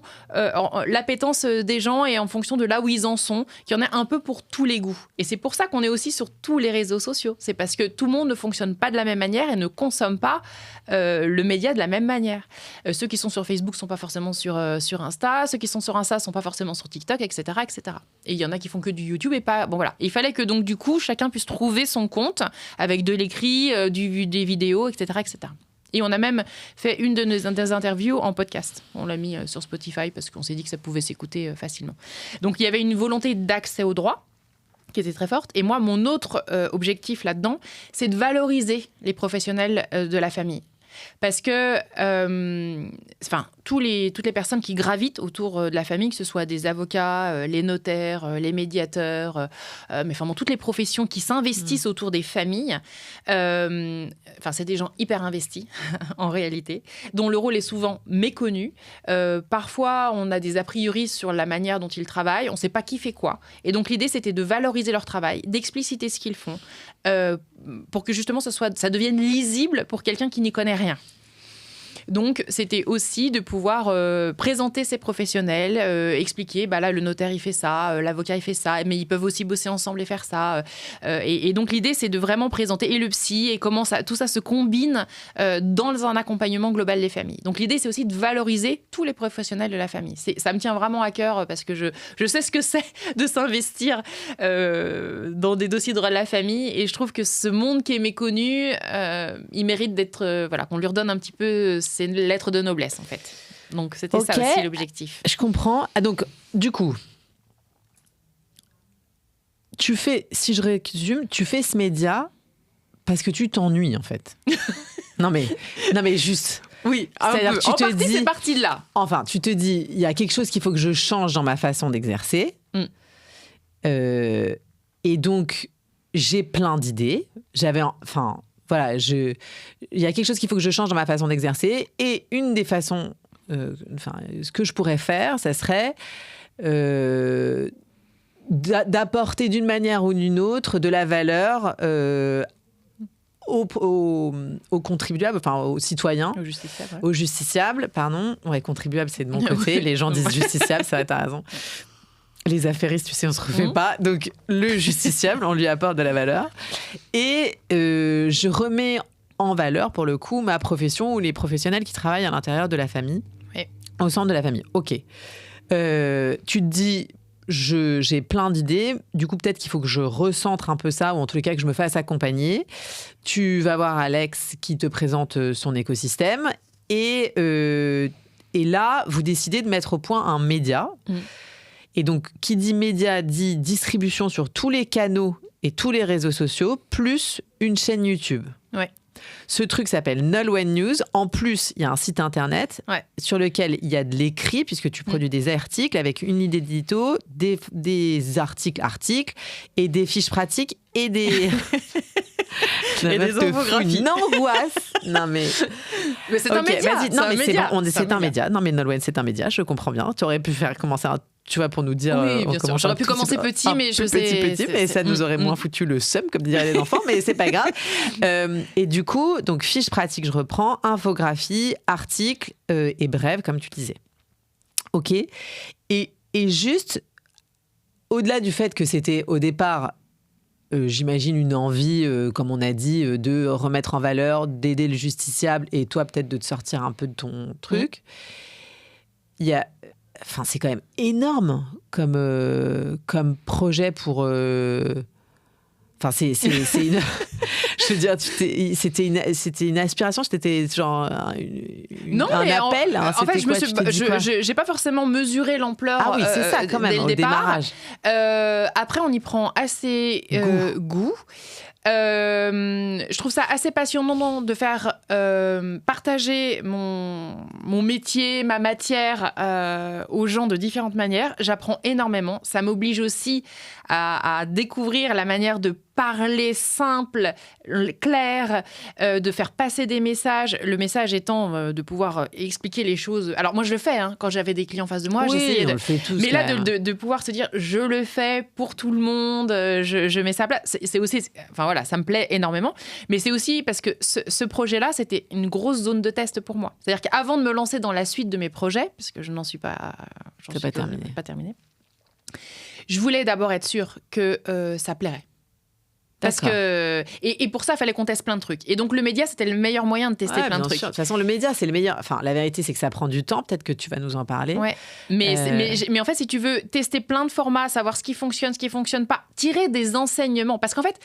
l'appétence des gens et en fonction de là où ils en sont, qu'il y en ait un peu pour tous les goûts. Et c'est pour ça qu'on est aussi sur tous les réseaux sociaux. C'est parce que tout le monde ne fonctionne pas de la même manière et ne consomme pas le média de la même manière. Ceux qui sont sur Facebook ne sont pas forcément sur Insta, ceux qui sont sur Insta ne sont pas forcément sur TikTok, etc., etc. Et il y en a qui font que du YouTube et pas... Bon, voilà. Il fallait que, donc, du coup, chacun puisse trouver son compte avec de l'écrit, des vidéos, etc., etc. Et on a même fait une des interviews en podcast. On l'a mis sur Spotify parce qu'on s'est dit que ça pouvait s'écouter facilement. Donc, il y avait une volonté d'accès au droit. qui était très forte. Et moi, mon autre objectif là-dedans, c'est de valoriser les professionnels de la famille. Parce que toutes les personnes qui gravitent autour de la famille, que ce soit des avocats, les notaires, les médiateurs, toutes les professions qui s'investissent autour des familles, c'est des gens hyper investis en réalité, dont le rôle est souvent méconnu. Parfois, on a des a priori sur la manière dont ils travaillent, on ne sait pas qui fait quoi. Et donc l'idée, c'était de valoriser leur travail, d'expliciter ce qu'ils font, pour que justement ça devienne lisible pour quelqu'un qui n'y connaît rien. Donc, c'était aussi de pouvoir présenter ces professionnels, expliquer, là, le notaire, il fait ça, l'avocat, il fait ça, mais ils peuvent aussi bosser ensemble et faire ça. Et donc, l'idée, c'est de vraiment présenter et le psy et comment tout ça se combine dans un accompagnement global des familles. Donc, l'idée, c'est aussi de valoriser tous les professionnels de la famille. Ça me tient vraiment à cœur parce que je sais ce que c'est de s'investir dans des dossiers de droit de la famille et je trouve que ce monde qui est méconnu, il mérite d'être, qu'on lui redonne un petit peu c'est une lettre de noblesse, en fait. Donc, c'était ça aussi l'objectif. Je comprends. Donc, du coup, si je résume, tu fais ce média parce que tu t'ennuies, en fait. non, mais juste... Oui, c'est-à-dire que c'est parti de là. Enfin, tu te dis, il y a quelque chose qu'il faut que je change dans ma façon d'exercer. Et donc, j'ai plein d'idées. Il y a quelque chose qu'il faut que je change dans ma façon d'exercer. Et une des façons, ce que je pourrais faire, ça serait d'apporter d'une manière ou d'une autre de la valeur aux contribuables, aux citoyens. Aux justiciables, pardon. Ouais, contribuables, c'est de mon côté. Les gens disent justiciables, ça va, t'as raison. Les affairistes, tu sais, on se refait pas. Donc, le justiciable, on lui apporte de la valeur. Et je remets en valeur, pour le coup, ma profession ou les professionnels qui travaillent à l'intérieur de la famille, au centre de la famille. OK. Tu te dis, j'ai plein d'idées. Du coup, peut-être qu'il faut que je recentre un peu ça, ou en tous les cas, que je me fasse accompagner. Tu vas voir Alex qui te présente son écosystème. Et là, vous décidez de mettre au point un média. Et donc, qui dit média dit distribution sur tous les canaux et tous les réseaux sociaux, plus une chaîne YouTube. Ouais. Ce truc s'appelle Nolwenn News. En plus, il y a un site internet sur lequel il y a de l'écrit, puisque tu produis des articles avec une idée d'édito, des articles et des fiches pratiques et des... et des infographies. Une angoisse. Non mais c'est un média. Vas-y. Non mais c'est un média. Non mais Nolwenn, c'est un média. Je comprends bien. Tu aurais pu commencer tu vois, pour nous dire. Oui, bien sûr. J'aurais pu commencer petit, mais je sais. Petit, mais ça nous aurait moins foutu le seum, comme diraient les enfants, mais c'est pas grave. Et du coup, donc fiche pratique, je reprends, infographie, article et brève, comme tu disais. Ok. Et juste, au-delà du fait que c'était au départ. J'imagine une envie, comme on a dit, de remettre en valeur, d'aider le justiciable et toi peut-être de te sortir un peu de ton truc. C'est quand même énorme comme projet pour... c'est une... Je veux dire, c'était une aspiration, c'était genre un appel. En fait, j'ai pas forcément mesuré l'ampleur. Ah oui, c'est ça quand même, au démarrage. Après, on y prend assez goût. Je trouve ça assez passionnant de faire partager mon métier, ma matière aux gens de différentes manières. J'apprends énormément. Ça m'oblige aussi à découvrir la manière de parler simple, clair, de faire passer des messages. Le message étant de pouvoir expliquer les choses. Alors moi, je le fais quand j'avais des clients en face de moi. Oui, on le fait tous. Mais là, de pouvoir se dire, je le fais pour tout le monde, je mets ça à plat. C'est aussi, ça me plaît énormément. Mais c'est aussi parce que ce projet-là, c'était une grosse zone de test pour moi. C'est-à-dire qu'avant de me lancer dans la suite de mes projets, puisque je n'en suis pas, pas terminé, je voulais d'abord être sûre que ça plairait. Parce que et pour ça, il fallait qu'on teste plein de trucs. Et donc, le média, c'était le meilleur moyen de tester plein de trucs. Sûr. De toute façon, le média, c'est le meilleur. Enfin, la vérité, c'est que ça prend du temps. Peut-être que tu vas nous en parler. Ouais. Mais en fait, si tu veux tester plein de formats, savoir ce qui fonctionne pas, tirer des enseignements. Parce qu'en fait,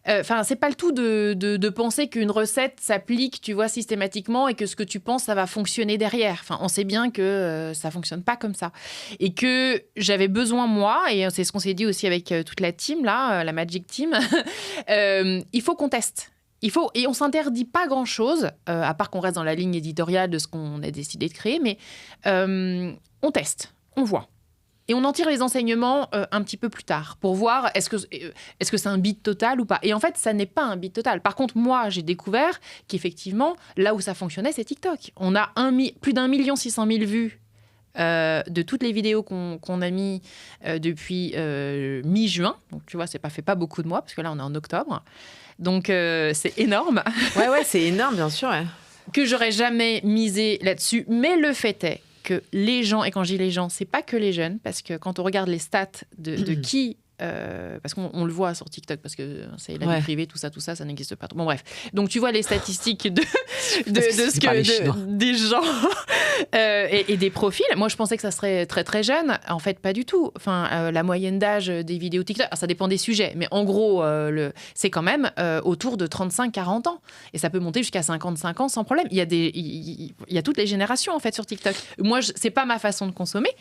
c'est pas le tout de penser qu'une recette s'applique, tu vois, systématiquement et que ce que tu penses, ça va fonctionner derrière. Enfin, on sait bien que ça fonctionne pas comme ça. Et que j'avais besoin, moi, et c'est ce qu'on s'est dit aussi avec toute la team, là, la Magic Team, il faut qu'on teste. Et on s'interdit pas grand-chose, à part qu'on reste dans la ligne éditoriale de ce qu'on a décidé de créer, mais on teste, on voit. Et on en tire les enseignements un petit peu plus tard pour voir est-ce que c'est un beat total ou pas. Et en fait, ça n'est pas un beat total. Par contre, moi, j'ai découvert qu'effectivement, là où ça fonctionnait, c'est TikTok. On a plus d'1 600 000 vues de toutes les vidéos qu'on a mis depuis mi-juin. Donc, tu vois, fait pas beaucoup de mois parce que là, on est en octobre. Donc, c'est énorme. Ouais, c'est énorme, bien sûr. Ouais. Que j'aurais jamais misé là-dessus. Mais le fait est que les gens, et quand je dis les gens, c'est pas que les jeunes, parce que quand on regarde les stats de qui... parce qu'on le voit sur TikTok, parce que c'est la vie privée, tout ça, ça n'existe pas. Bon, bref. Donc, tu vois les statistiques des gens et des profils. Moi, je pensais que ça serait très, très jeune. En fait, pas du tout. Enfin, la moyenne d'âge des vidéos TikTok, ça dépend des sujets, mais en gros, c'est quand même autour de 35-40 ans. Et ça peut monter jusqu'à 55 ans sans problème. Il y a toutes les générations, en fait, sur TikTok. Moi, c'est pas ma façon de consommer.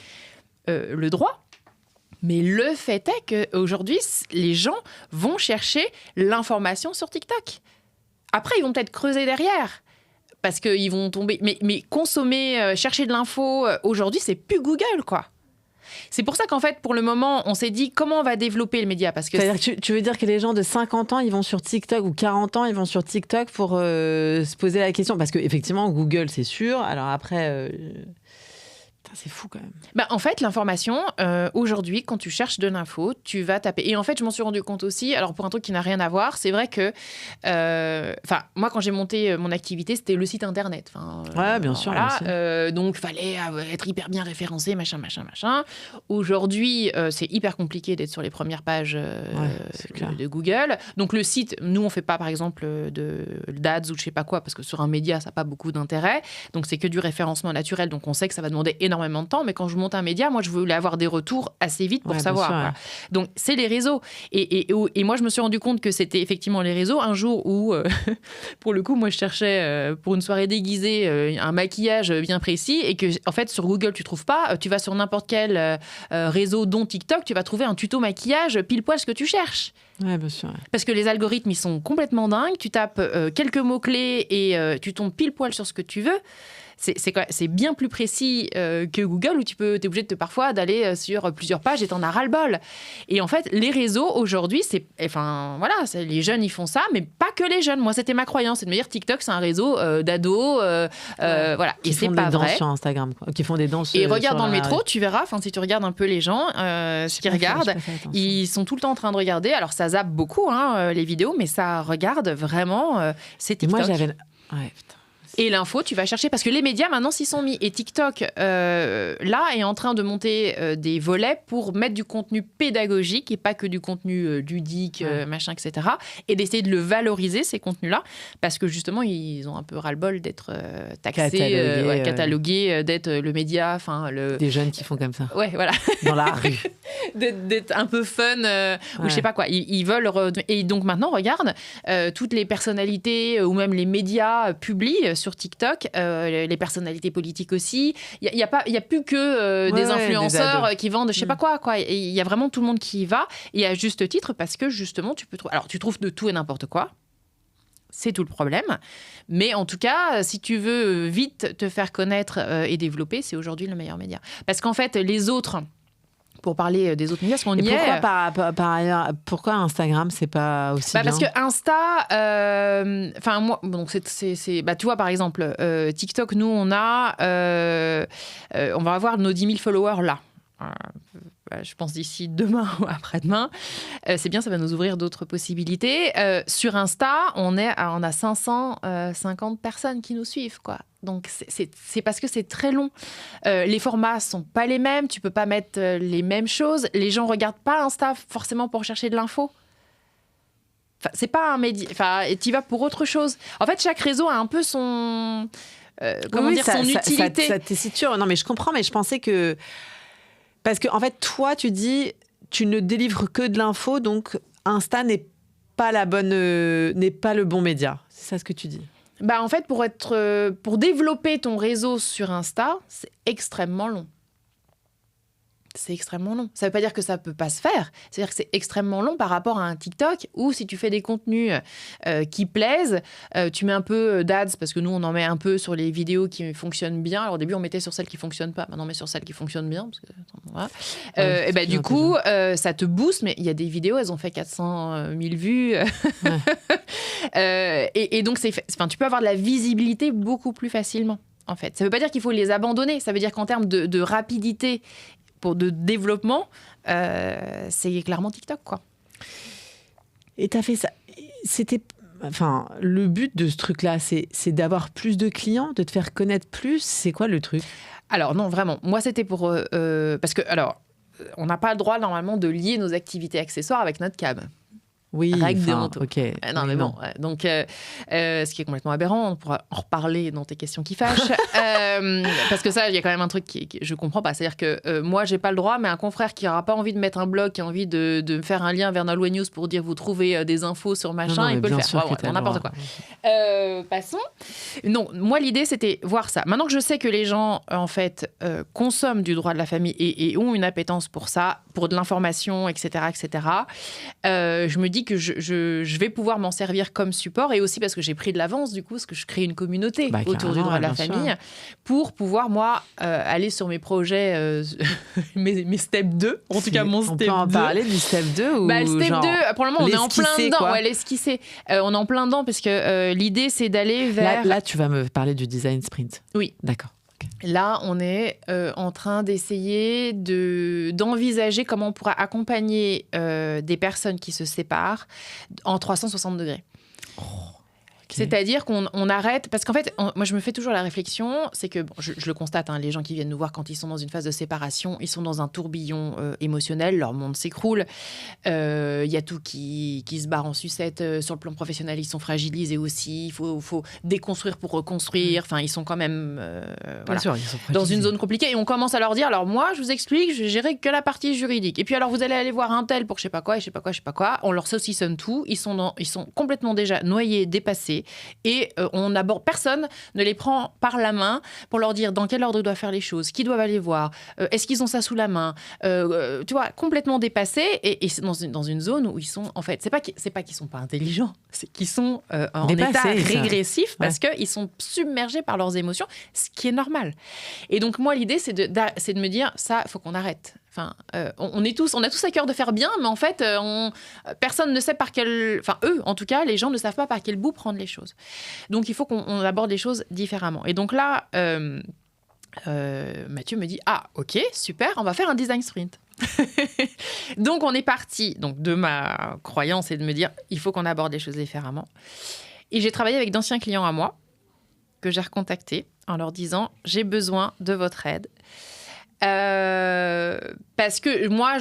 Le droit. Mais le fait est qu'aujourd'hui, les gens vont chercher l'information sur TikTok. Après, ils vont peut-être creuser derrière, parce qu'ils vont tomber... Mais consommer, chercher de l'info, aujourd'hui, c'est plus Google, quoi. C'est pour ça qu'en fait, pour le moment, on s'est dit comment on va développer le média. Parce que c'est-à-dire que tu veux dire que les gens de 50 ans, ils vont sur TikTok, ou 40 ans, ils vont sur TikTok pour se poser la question. Parce qu'effectivement, Google, c'est sûr. Alors après... C'est fou quand même. En fait, l'information, aujourd'hui, quand tu cherches de l'info, tu vas taper. Et en fait, je m'en suis rendu compte aussi, alors pour un truc qui n'a rien à voir, c'est vrai que... moi, quand j'ai monté mon activité, c'était le site internet. Ouais, bien sûr. Voilà, donc, il fallait être hyper bien référencé, machin. Aujourd'hui, c'est hyper compliqué d'être sur les premières pages de Google. Donc, le site, nous, on ne fait pas, par exemple, d'ads ou je sais pas quoi, parce que sur un média, ça n'a pas beaucoup d'intérêt. Donc, c'est que du référencement naturel. Donc, on sait que ça va demander énormément de temps, mais quand je monte un média, moi, je voulais avoir des retours assez vite pour savoir. Sûr, voilà. Donc, c'est les réseaux. Et moi, je me suis rendu compte que c'était effectivement les réseaux. Un jour où, pour le coup, moi, je cherchais pour une soirée déguisée un maquillage bien précis et que, en fait, sur Google, tu trouves pas. Tu vas sur n'importe quel réseau, dont TikTok, tu vas trouver un tuto maquillage pile poil ce que tu cherches. Ouais, bien sûr. Parce que les algorithmes, ils sont complètement dingues. Tu tapes quelques mots-clés et tu tombes pile poil sur ce que tu veux. C'est bien plus précis que Google où tu es obligé parfois d'aller sur plusieurs pages et t'en as ras-le-bol. Et en fait, les réseaux aujourd'hui, les jeunes ils font ça, mais pas que les jeunes. Moi, c'était ma croyance, c'est de me dire TikTok, c'est un réseau d'ados, voilà. Qui et c'est pas vrai. Qui font des danses sur Instagram, quoi. Qui font des danses. Et regarde dans le métro, tu verras. Enfin, si tu regardes un peu les gens, ce qu'ils regardent, ils sont tout le temps en train de regarder. Alors ça zappe beaucoup, les vidéos, mais ça regarde vraiment. C'est TikTok. Et moi, j'avais. Ouais, putain. Et l'info, tu vas chercher, parce que les médias maintenant s'y sont mis. Et TikTok, là, est en train de monter des volets pour mettre du contenu pédagogique et pas que du contenu ludique, machin, etc. Et d'essayer de le valoriser, ces contenus-là, parce que justement, ils ont un peu ras-le-bol d'être taxés, catalogués, d'être le média, Des jeunes qui font comme ça. Ouais, voilà. Dans la rue. d'être un peu fun, ou je sais pas quoi. Ils veulent... Et donc maintenant, regarde, toutes les personnalités, ou même les médias publient sur TikTok, les personnalités politiques aussi. Il y a plus que des influenceurs qui vendent je sais pas quoi. Il y a vraiment tout le monde qui y va, et à juste titre, parce que justement, tu peux trouver... Alors, tu trouves de tout et n'importe quoi. C'est tout le problème. Mais en tout cas, si tu veux vite te faire connaître et développer, c'est aujourd'hui le meilleur média. Parce qu'en fait, les autres... Pour parler des autres médias, parce qu'on y est. Par ailleurs, pourquoi Instagram, c'est pas aussi bien ? Parce que Insta, moi, donc tu vois, par exemple, TikTok, nous, on va avoir nos 10 000 followers là. Je pense d'ici demain ou après-demain. C'est bien, ça va nous ouvrir d'autres possibilités. Sur Insta, on a 550 personnes qui nous suivent, quoi. Donc, c'est parce que c'est très long. Les formats sont pas les mêmes. Tu peux pas mettre les mêmes choses. Les gens regardent pas Insta forcément pour chercher de l'info. Enfin, c'est pas un média. Enfin, tu y vas pour autre chose. En fait, chaque réseau a un peu son... son utilité. Ça tessiture. Non, mais je comprends, mais je pensais que... Parce que, en fait, toi, tu dis, tu ne délivres que de l'info, donc Insta n'est pas n'est pas le bon média. C'est ça ce que tu dis? Bah, en fait, pour développer ton réseau sur Insta, c'est extrêmement long. C'est extrêmement long. Ça ne veut pas dire que ça ne peut pas se faire. C'est-à-dire que c'est extrêmement long par rapport à un TikTok où si tu fais des contenus qui plaisent, tu mets un peu d'ads parce que nous, on en met un peu sur les vidéos qui fonctionnent bien. Alors au début, on mettait sur celles qui ne fonctionnent pas. Maintenant, on met sur celles qui fonctionnent bien. Parce que, voilà. Et du coup, ça te booste. Mais il y a des vidéos, elles ont fait 400 000 vues. Ouais. Et donc, tu peux avoir de la visibilité beaucoup plus facilement, en fait. Ça ne veut pas dire qu'il faut les abandonner. Ça veut dire qu'en termes de rapidité de développement, c'est clairement TikTok, quoi. Et tu as fait ça. Le but de ce truc-là, c'est d'avoir plus de clients, de te faire connaître plus. C'est quoi le truc? Alors non, vraiment. Moi, c'était pour... parce que, on n'a pas le droit, normalement, de lier nos activités accessoires avec notre cam. Oui, règle déontologique. Okay. Non, mais bon. Ouais. Donc, ce qui est complètement aberrant, on pourra en reparler dans tes questions qui fâchent. Parce que ça, il y a quand même un truc que je comprends pas. C'est-à-dire que moi, j'ai pas le droit, mais un confrère qui aura pas envie de mettre un blog, qui a envie de faire un lien vers Nolwenn News pour dire vous trouvez des infos sur machin, il peut le faire. N'importe quoi. Passons. Non, moi, l'idée, c'était voir ça. Maintenant que je sais que les gens, en fait, consomment du droit de la famille et ont une appétence pour ça, pour de l'information, etc., je me dis que je vais pouvoir m'en servir comme support et aussi parce que j'ai pris de l'avance du coup, parce que je crée une communauté autour du droit de la famille pour pouvoir moi aller sur mes projets, mes step 2, en tout cas mon step 2. On peut en parler du step 2 ou le step 2, pour le moment on est en plein dedans. Ouais, l'esquisser. On est en plein dedans parce que l'idée c'est d'aller vers... Là tu vas me parler du design sprint. Oui. D'accord. Là, on est en train d'essayer d'envisager comment on pourra accompagner des personnes qui se séparent en 360 degrés. Oh, okay. C'est-à-dire qu'on arrête... Parce qu'en fait, moi, je me fais toujours la réflexion, c'est que, je le constate, hein, les gens qui viennent nous voir quand ils sont dans une phase de séparation, ils sont dans un tourbillon émotionnel, leur monde s'écroule, y a tout qui se barre en sucette, sur le plan professionnel, ils sont fragilisés aussi, il faut déconstruire pour reconstruire, enfin, ils sont quand même voilà, sûr, ils sont dans une zone compliquée, et on commence à leur dire, alors moi, je vous explique, je vais gérer que la partie juridique, et puis alors vous allez aller voir un tel pour je sais pas quoi, et je sais pas quoi, on leur saucissonne tout, ils sont complètement déjà noyés, dépassés, et personne ne les prend par la main pour leur dire dans quel ordre ils doivent faire les choses, qui doivent aller voir, est-ce qu'ils ont ça sous la main, tu vois, complètement dépassés et c'est dans une zone où ils sont, en fait, c'est pas qu'ils sont pas intelligents, c'est qu'ils sont en état régressif parce qu'ils sont submergés par leurs émotions, ce qui est normal. Et donc moi l'idée c'est de me dire ça, faut qu'on arrête. Enfin, on a tous à cœur de faire bien, mais en fait, personne ne sait par quel... Enfin, eux, en tout cas, les gens ne savent pas par quel bout prendre les choses. Donc, il faut qu'on aborde les choses différemment. Et donc là, Mathieu me dit « Ah, ok, super, on va faire un design sprint. » Donc, on est parti de ma croyance et de me dire « Il faut qu'on aborde les choses différemment. » Et j'ai travaillé avec d'anciens clients à moi que j'ai recontactés en leur disant « J'ai besoin de votre aide. » Parce que moi,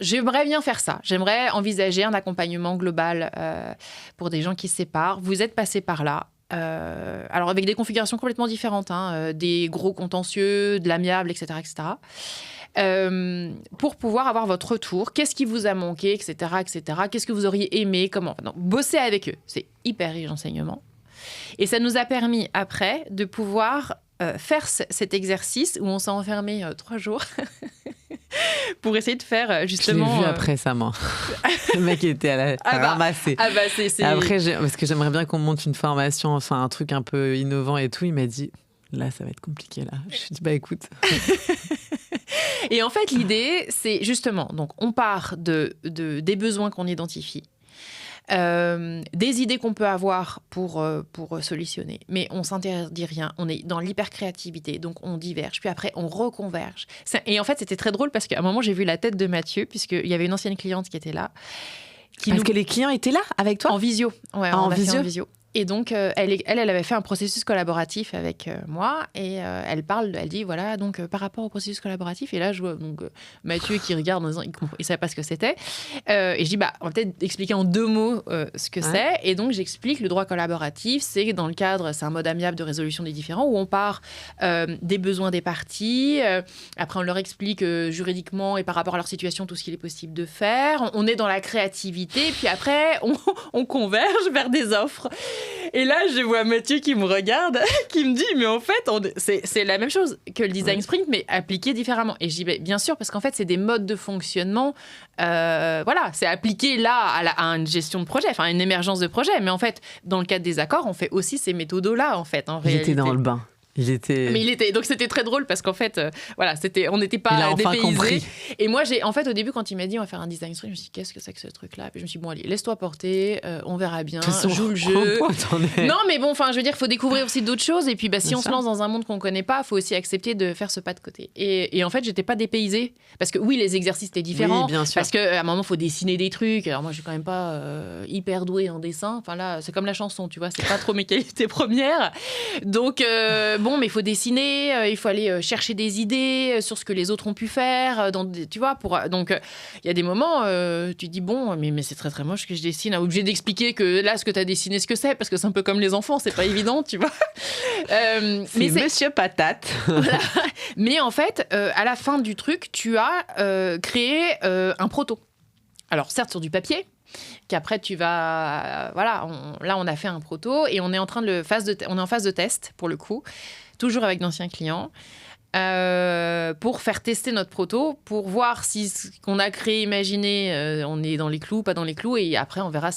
j'aimerais bien faire ça. J'aimerais envisager un accompagnement global pour des gens qui se séparent. Vous êtes passés par là. Alors, avec des configurations complètement différentes, hein, des gros contentieux, de l'amiable, etc. Pour pouvoir avoir votre retour. Qu'est-ce qui vous a manqué, etc. Qu'est-ce que vous auriez aimé, comment... Donc, bosser avec eux. C'est hyper riche d'enseignement. Et ça nous a permis, après, de pouvoir... faire cet exercice où on s'est enfermé 3 jours pour essayer de faire justement... Je l'ai vu après ça, moi. Le mec était à ramasser. C'est... Après, parce que j'aimerais bien qu'on monte une formation, enfin un truc un peu innovant et tout. Il m'a dit, là, ça va être compliqué, là. Je lui ai dit, bah écoute... Et en fait, l'idée, c'est justement, donc on part des besoins qu'on identifie, des idées qu'on peut avoir pour solutionner. Mais on s'interdit rien. On est dans l'hypercréativité, donc on diverge. Puis après, on reconverge. Et en fait, c'était très drôle parce qu'à un moment, j'ai vu la tête de Mathieu, puisqu'il y avait une ancienne cliente qui était là. Parce que les clients étaient là avec toi ? En visio. Ouais, en visio. Et donc, elle avait fait un processus collaboratif avec moi et elle dit, voilà, donc par rapport au processus collaboratif, et là, je vois donc, Mathieu qui regarde en disant, il ne savait pas ce que c'était. Et je dis, on va peut-être expliquer en 2 mots ce que c'est. Et donc, j'explique le droit collaboratif, c'est dans le cadre, c'est un mode amiable de résolution des différends où on part des besoins des parties. Après, on leur explique juridiquement et par rapport à leur situation tout ce qu'il est possible de faire. On est dans la créativité, puis après, on converge vers des offres. Et là, je vois Mathieu qui me regarde, qui me dit, mais en fait, c'est la même chose que le design sprint, mais appliqué différemment. Et je dis, bien sûr, parce qu'en fait, c'est des modes de fonctionnement. Voilà, c'est appliqué là à une gestion de projet, enfin, une émergence de projet. Mais en fait, dans le cadre des accords, on fait aussi ces méthodos-là, en fait. En réalité. J'étais dans le bain. Donc c'était très drôle parce qu'en fait, voilà, on n'était pas dépaysés. Et moi, en fait, au début, quand il m'a dit on va faire un design sprint, je me suis dit qu'est-ce que c'est que ce truc-là? Puis je me suis dit bon, allez, laisse-toi porter, on verra bien, joue le jeu. Non, mais bon, enfin, je veux dire, il faut découvrir aussi d'autres choses. Et puis, si on se lance dans un monde qu'on connaît pas, il faut aussi accepter de faire ce pas de côté. Et en fait, j'étais pas dépaysée parce que oui, les exercices étaient différents. Oui, bien sûr. Parce qu'à un moment, il faut dessiner des trucs. Alors moi, je suis quand même pas hyper douée en dessin. Enfin là, c'est comme la chanson, tu vois, c'est pas trop mes qualités premières. Donc bon, mais il faut dessiner. Il faut aller chercher des idées sur ce que les autres ont pu faire, tu vois. Donc, il y a des moments, tu te dis, bon, mais c'est très, très moche que je dessine. Obligé d'expliquer que là, ce que tu as dessiné, ce que c'est, parce que c'est un peu comme les enfants, c'est pas évident, tu vois. Mais Monsieur Patate. Voilà. Mais en fait, à la fin du truc, tu as créé un proto. Alors, certes, sur du papier, qu'après tu vas... voilà, là, on a fait un proto et on est en phase de test, pour le coup. Toujours avec d'anciens clients, pour faire tester notre proto, pour voir si ce qu'on a créé, imaginé, on est dans les clous, pas dans les clous, et après on verra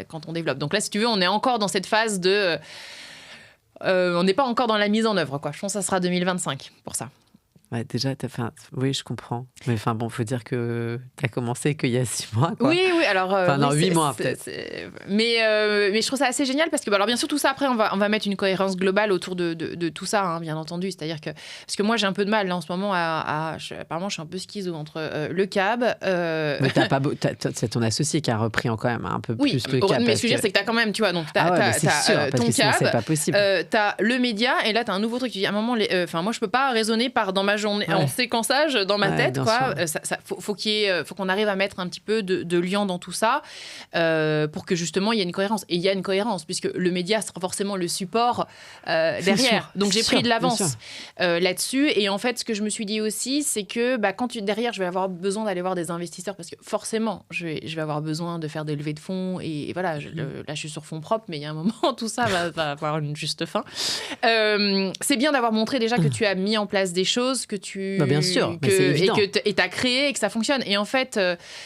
quand on développe. Donc là, si tu veux, on est encore dans cette phase de... on n'est pas encore dans la mise en œuvre, quoi. Je pense que ça sera 2025 pour ça. Ouais, déjà, oui, je comprends. Mais enfin, bon, faut dire que tu as commencé qu'il y a 6 mois, quoi. Oui, alors... non, 8 mois, peut-être. Mais je trouve ça assez génial parce que, alors bien sûr, tout ça, après, on va mettre une cohérence globale autour de tout ça, hein, bien entendu. C'est-à-dire que... Parce que moi, j'ai un peu de mal, là, en ce moment, apparemment, je suis un peu schizo entre le CAB... Mais c'est ton associé qui a repris quand même un peu plus le CAB. Mais ce que je veux dire, c'est que tu as quand même, tu vois, donc c'est sûr, parce que sinon, c'est pas possible. Tu as le média, et là, tu as un nouveau truc. Tu dis, à un moment, moi, je peux pas raisonner dans ma journée, en séquençage dans ma tête, quoi. Faut qu'on arrive à mettre un petit peu de liant dans tout ça pour que justement il y ait une cohérence. Et il y a une cohérence puisque le média sera forcément le support derrière. Donc j'ai pris de l'avance là-dessus. Et en fait, ce que je me suis dit aussi, c'est que derrière, je vais avoir besoin d'aller voir des investisseurs parce que forcément, je vais avoir besoin de faire des levées de fonds. Et voilà, là, je suis sur fonds propres, mais il y a un moment, tout ça va avoir une juste fin. C'est bien d'avoir montré déjà que tu as mis en place des choses, que tu... bien sûr, mais c'est évident. Et tu as créé et que ça fonctionne. Et en fait,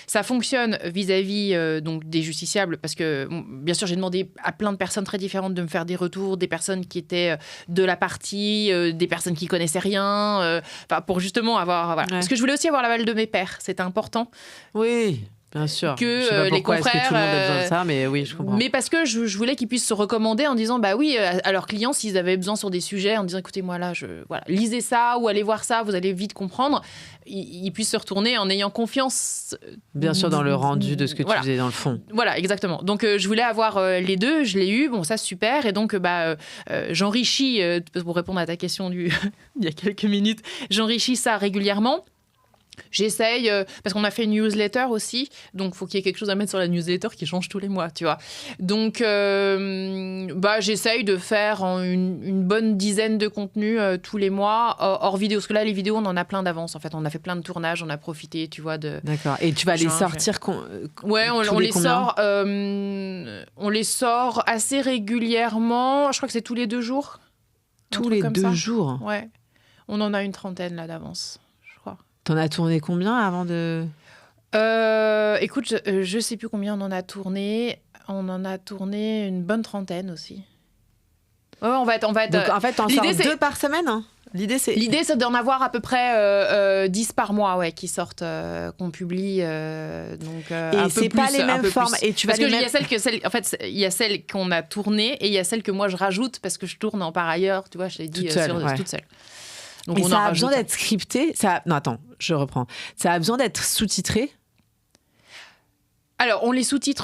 ça fonctionne vis-à-vis donc des justiciables parce que, bien sûr, j'ai demandé à plein de personnes très différentes de me faire des retours, des personnes qui étaient de la partie, des personnes qui connaissaient rien, pour justement avoir... Voilà. Parce que je voulais aussi avoir l'aval de mes pairs, c'était important. Oui. Bien sûr. Que je sais pas les confrères. Est-ce que tout le monde a besoin de ça, mais oui, je comprends. Mais parce que je voulais qu'ils puissent se recommander en disant, bah oui, à leurs clients, s'ils avaient besoin sur des sujets, en disant, écoutez, moi là, lisez ça ou allez voir ça, vous allez vite comprendre. Ils puissent se retourner en ayant confiance. Bien sûr, dans le rendu de ce que tu faisais dans le fond. Voilà, exactement. Donc, je voulais avoir les deux, je l'ai eu, bon, ça, super. Et donc, j'enrichis, pour répondre à ta question il y a quelques minutes, j'enrichis ça régulièrement. J'essaye, parce qu'on a fait une newsletter aussi, donc il faut qu'il y ait quelque chose à mettre sur la newsletter qui change tous les mois, tu vois. Donc, j'essaye de faire une bonne dizaine de contenus tous les mois, hors vidéo, parce que là, les vidéos, on en a plein d'avance, en fait. On a fait plein de tournages, on a profité, tu vois, de... D'accord. Et tu vas les sortir Ouais, on les sort assez régulièrement. Je crois que c'est tous les 2 jours. Tous les 2 jours? Ouais. On en a une 30aine, là, d'avance. T'en as tourné combien avant de... Écoute, je sais plus combien on en a tourné. On en a tourné une bonne 30aine aussi. Ouais, on va être... Donc, en fait, t'en sors 2 par semaine, hein. L'idée, c'est d'en avoir à peu près 10 par mois, qui sortent, qu'on publie. Donc, et c'est pas les mêmes formes. Et tu vas parce qu'il y a celles qu'on a tournées et il y a celles que moi je rajoute parce que je tourne en par ailleurs. Tu vois, je l'ai dit toute seule. Donc et ça a besoin d'être scripté. Non, attends, je reprends. Ça a besoin d'être sous-titré. Alors, on les sous-titre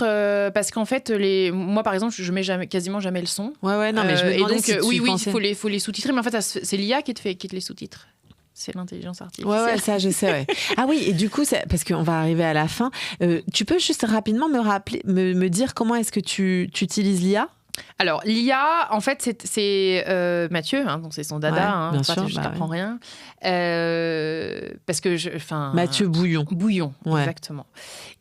parce qu'en fait, moi, par exemple, je mets quasiment jamais le son. Ouais, non, mais je me demandais donc, si tu pensais... il faut les sous-titrer, mais en fait, c'est l'IA qui te les sous-titre. C'est l'intelligence artificielle. Ouais, ça, je sais, ouais. Ah oui, et du coup, parce qu'on va arriver à la fin, tu peux juste rapidement me dire comment est-ce que tu utilises l'IA ? Alors, l'IA, en fait, c'est Mathieu, donc c'est son dada, bien sûr, je t'apprends rien. Parce que Mathieu Bouillon. Bouillon, exactement.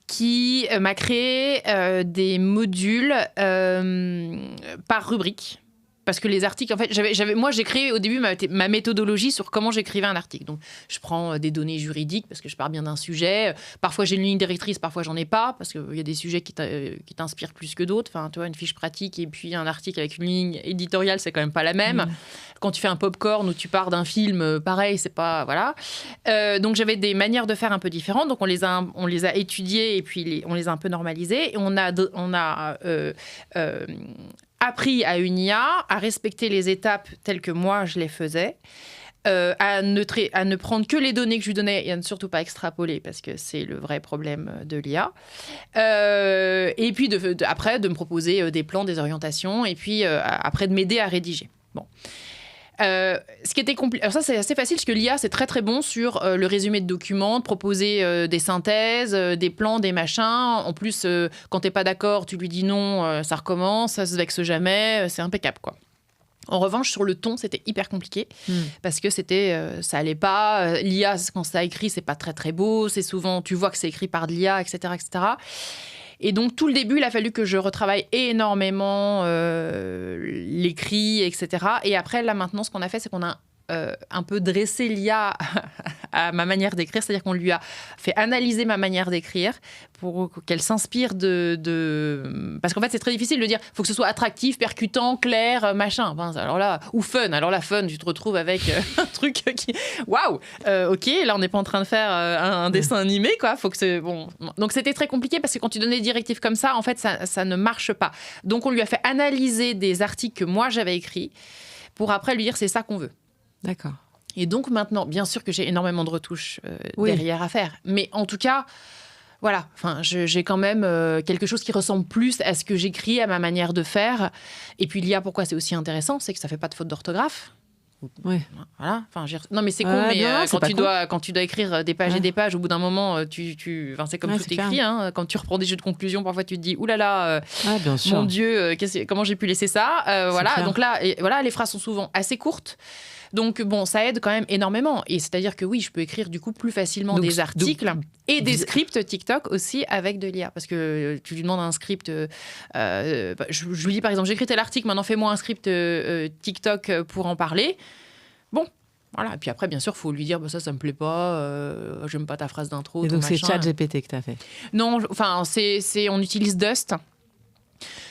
Qui m'a créé des modules par rubrique. Parce que les articles, en fait, moi, j'ai créé au début ma méthodologie sur comment j'écrivais un article. Donc, je prends des données juridiques parce que je pars bien d'un sujet. Parfois, j'ai une ligne directrice, parfois, j'en ai pas parce qu'il y a des sujets qui t'inspirent plus que d'autres. Enfin, tu vois, une fiche pratique et puis un article avec une ligne éditoriale, c'est quand même pas la même. Quand tu fais un popcorn ou tu pars d'un film, pareil, c'est pas... Voilà. Donc, j'avais des manières de faire un peu différentes. Donc, on les a étudiées et puis on les a un peu normalisées. Et on a appris à une IA à respecter les étapes telles que moi je les faisais, à ne prendre que les données que je lui donnais et à ne surtout pas extrapoler parce que c'est le vrai problème de l'IA. Et puis après de me proposer des plans, des orientations et puis après de m'aider à rédiger. Bon. Ce qui était compliqué. Alors ça, c'est assez facile parce que l'IA, c'est très très bon sur le résumé de documents, de proposer des synthèses, des plans, des machins. En plus, quand t'es pas d'accord, tu lui dis non, ça recommence, ça se vexe jamais, c'est impeccable, quoi. En revanche, sur le ton, c'était hyper compliqué parce que ça allait pas. L'IA, quand ça écrit, c'est pas très très beau. C'est souvent, tu vois que c'est écrit par de l'IA, etc., etc. Et donc, tout le début, il a fallu que je retravaille énormément l'écrit, etc. Et après, là, maintenant, ce qu'on a fait, c'est qu'on a un peu dressé l'IA à ma manière d'écrire. C'est-à-dire qu'on lui a fait analyser ma manière d'écrire pour qu'elle s'inspire Parce qu'en fait, c'est très difficile de dire il faut que ce soit attractif, percutant, clair, machin. Enfin, alors là, ou fun. Alors là, fun, tu te retrouves avec un truc qui... Waouh. Ok, là, on n'est pas en train de faire un dessin animé, quoi. Faut que c'est... Bon. Donc, c'était très compliqué parce que quand tu donnais des directives comme ça, en fait, ça ne marche pas. Donc, on lui a fait analyser des articles que moi, j'avais écrits pour après lui dire c'est ça qu'on veut. D'accord. Et donc maintenant, bien sûr que j'ai énormément de retouches derrière à faire. Mais en tout cas, voilà, j'ai quand même quelque chose qui ressemble plus à ce que j'écris, à ma manière de faire. Et puis l'IA, pourquoi c'est aussi intéressant, c'est que ça ne fait pas de faute d'orthographe. Oui. Voilà. Non, mais c'est con, mais quand tu dois écrire des pages et des pages, au bout d'un moment, c'est comme tout écrit. Quand tu reprends des jeux de conclusion, parfois tu te dis, oulala, mon Dieu, comment j'ai pu laisser ça voilà. Clair. Donc là, les phrases sont souvent assez courtes. Donc, bon, ça aide quand même énormément. Et c'est-à-dire que oui, je peux écrire du coup plus facilement des articles et des scripts TikTok aussi avec de l'IA. Parce que tu lui demandes un script. Je lui dis par exemple, j'ai écrit tel article, maintenant fais-moi un script TikTok pour en parler. Bon. Voilà. Et puis après, bien sûr, il faut lui dire ça me plaît pas, j'aime pas ta phrase d'intro. Et donc, c'est ChatGPT que tu as fait ? Non, on utilise Dust.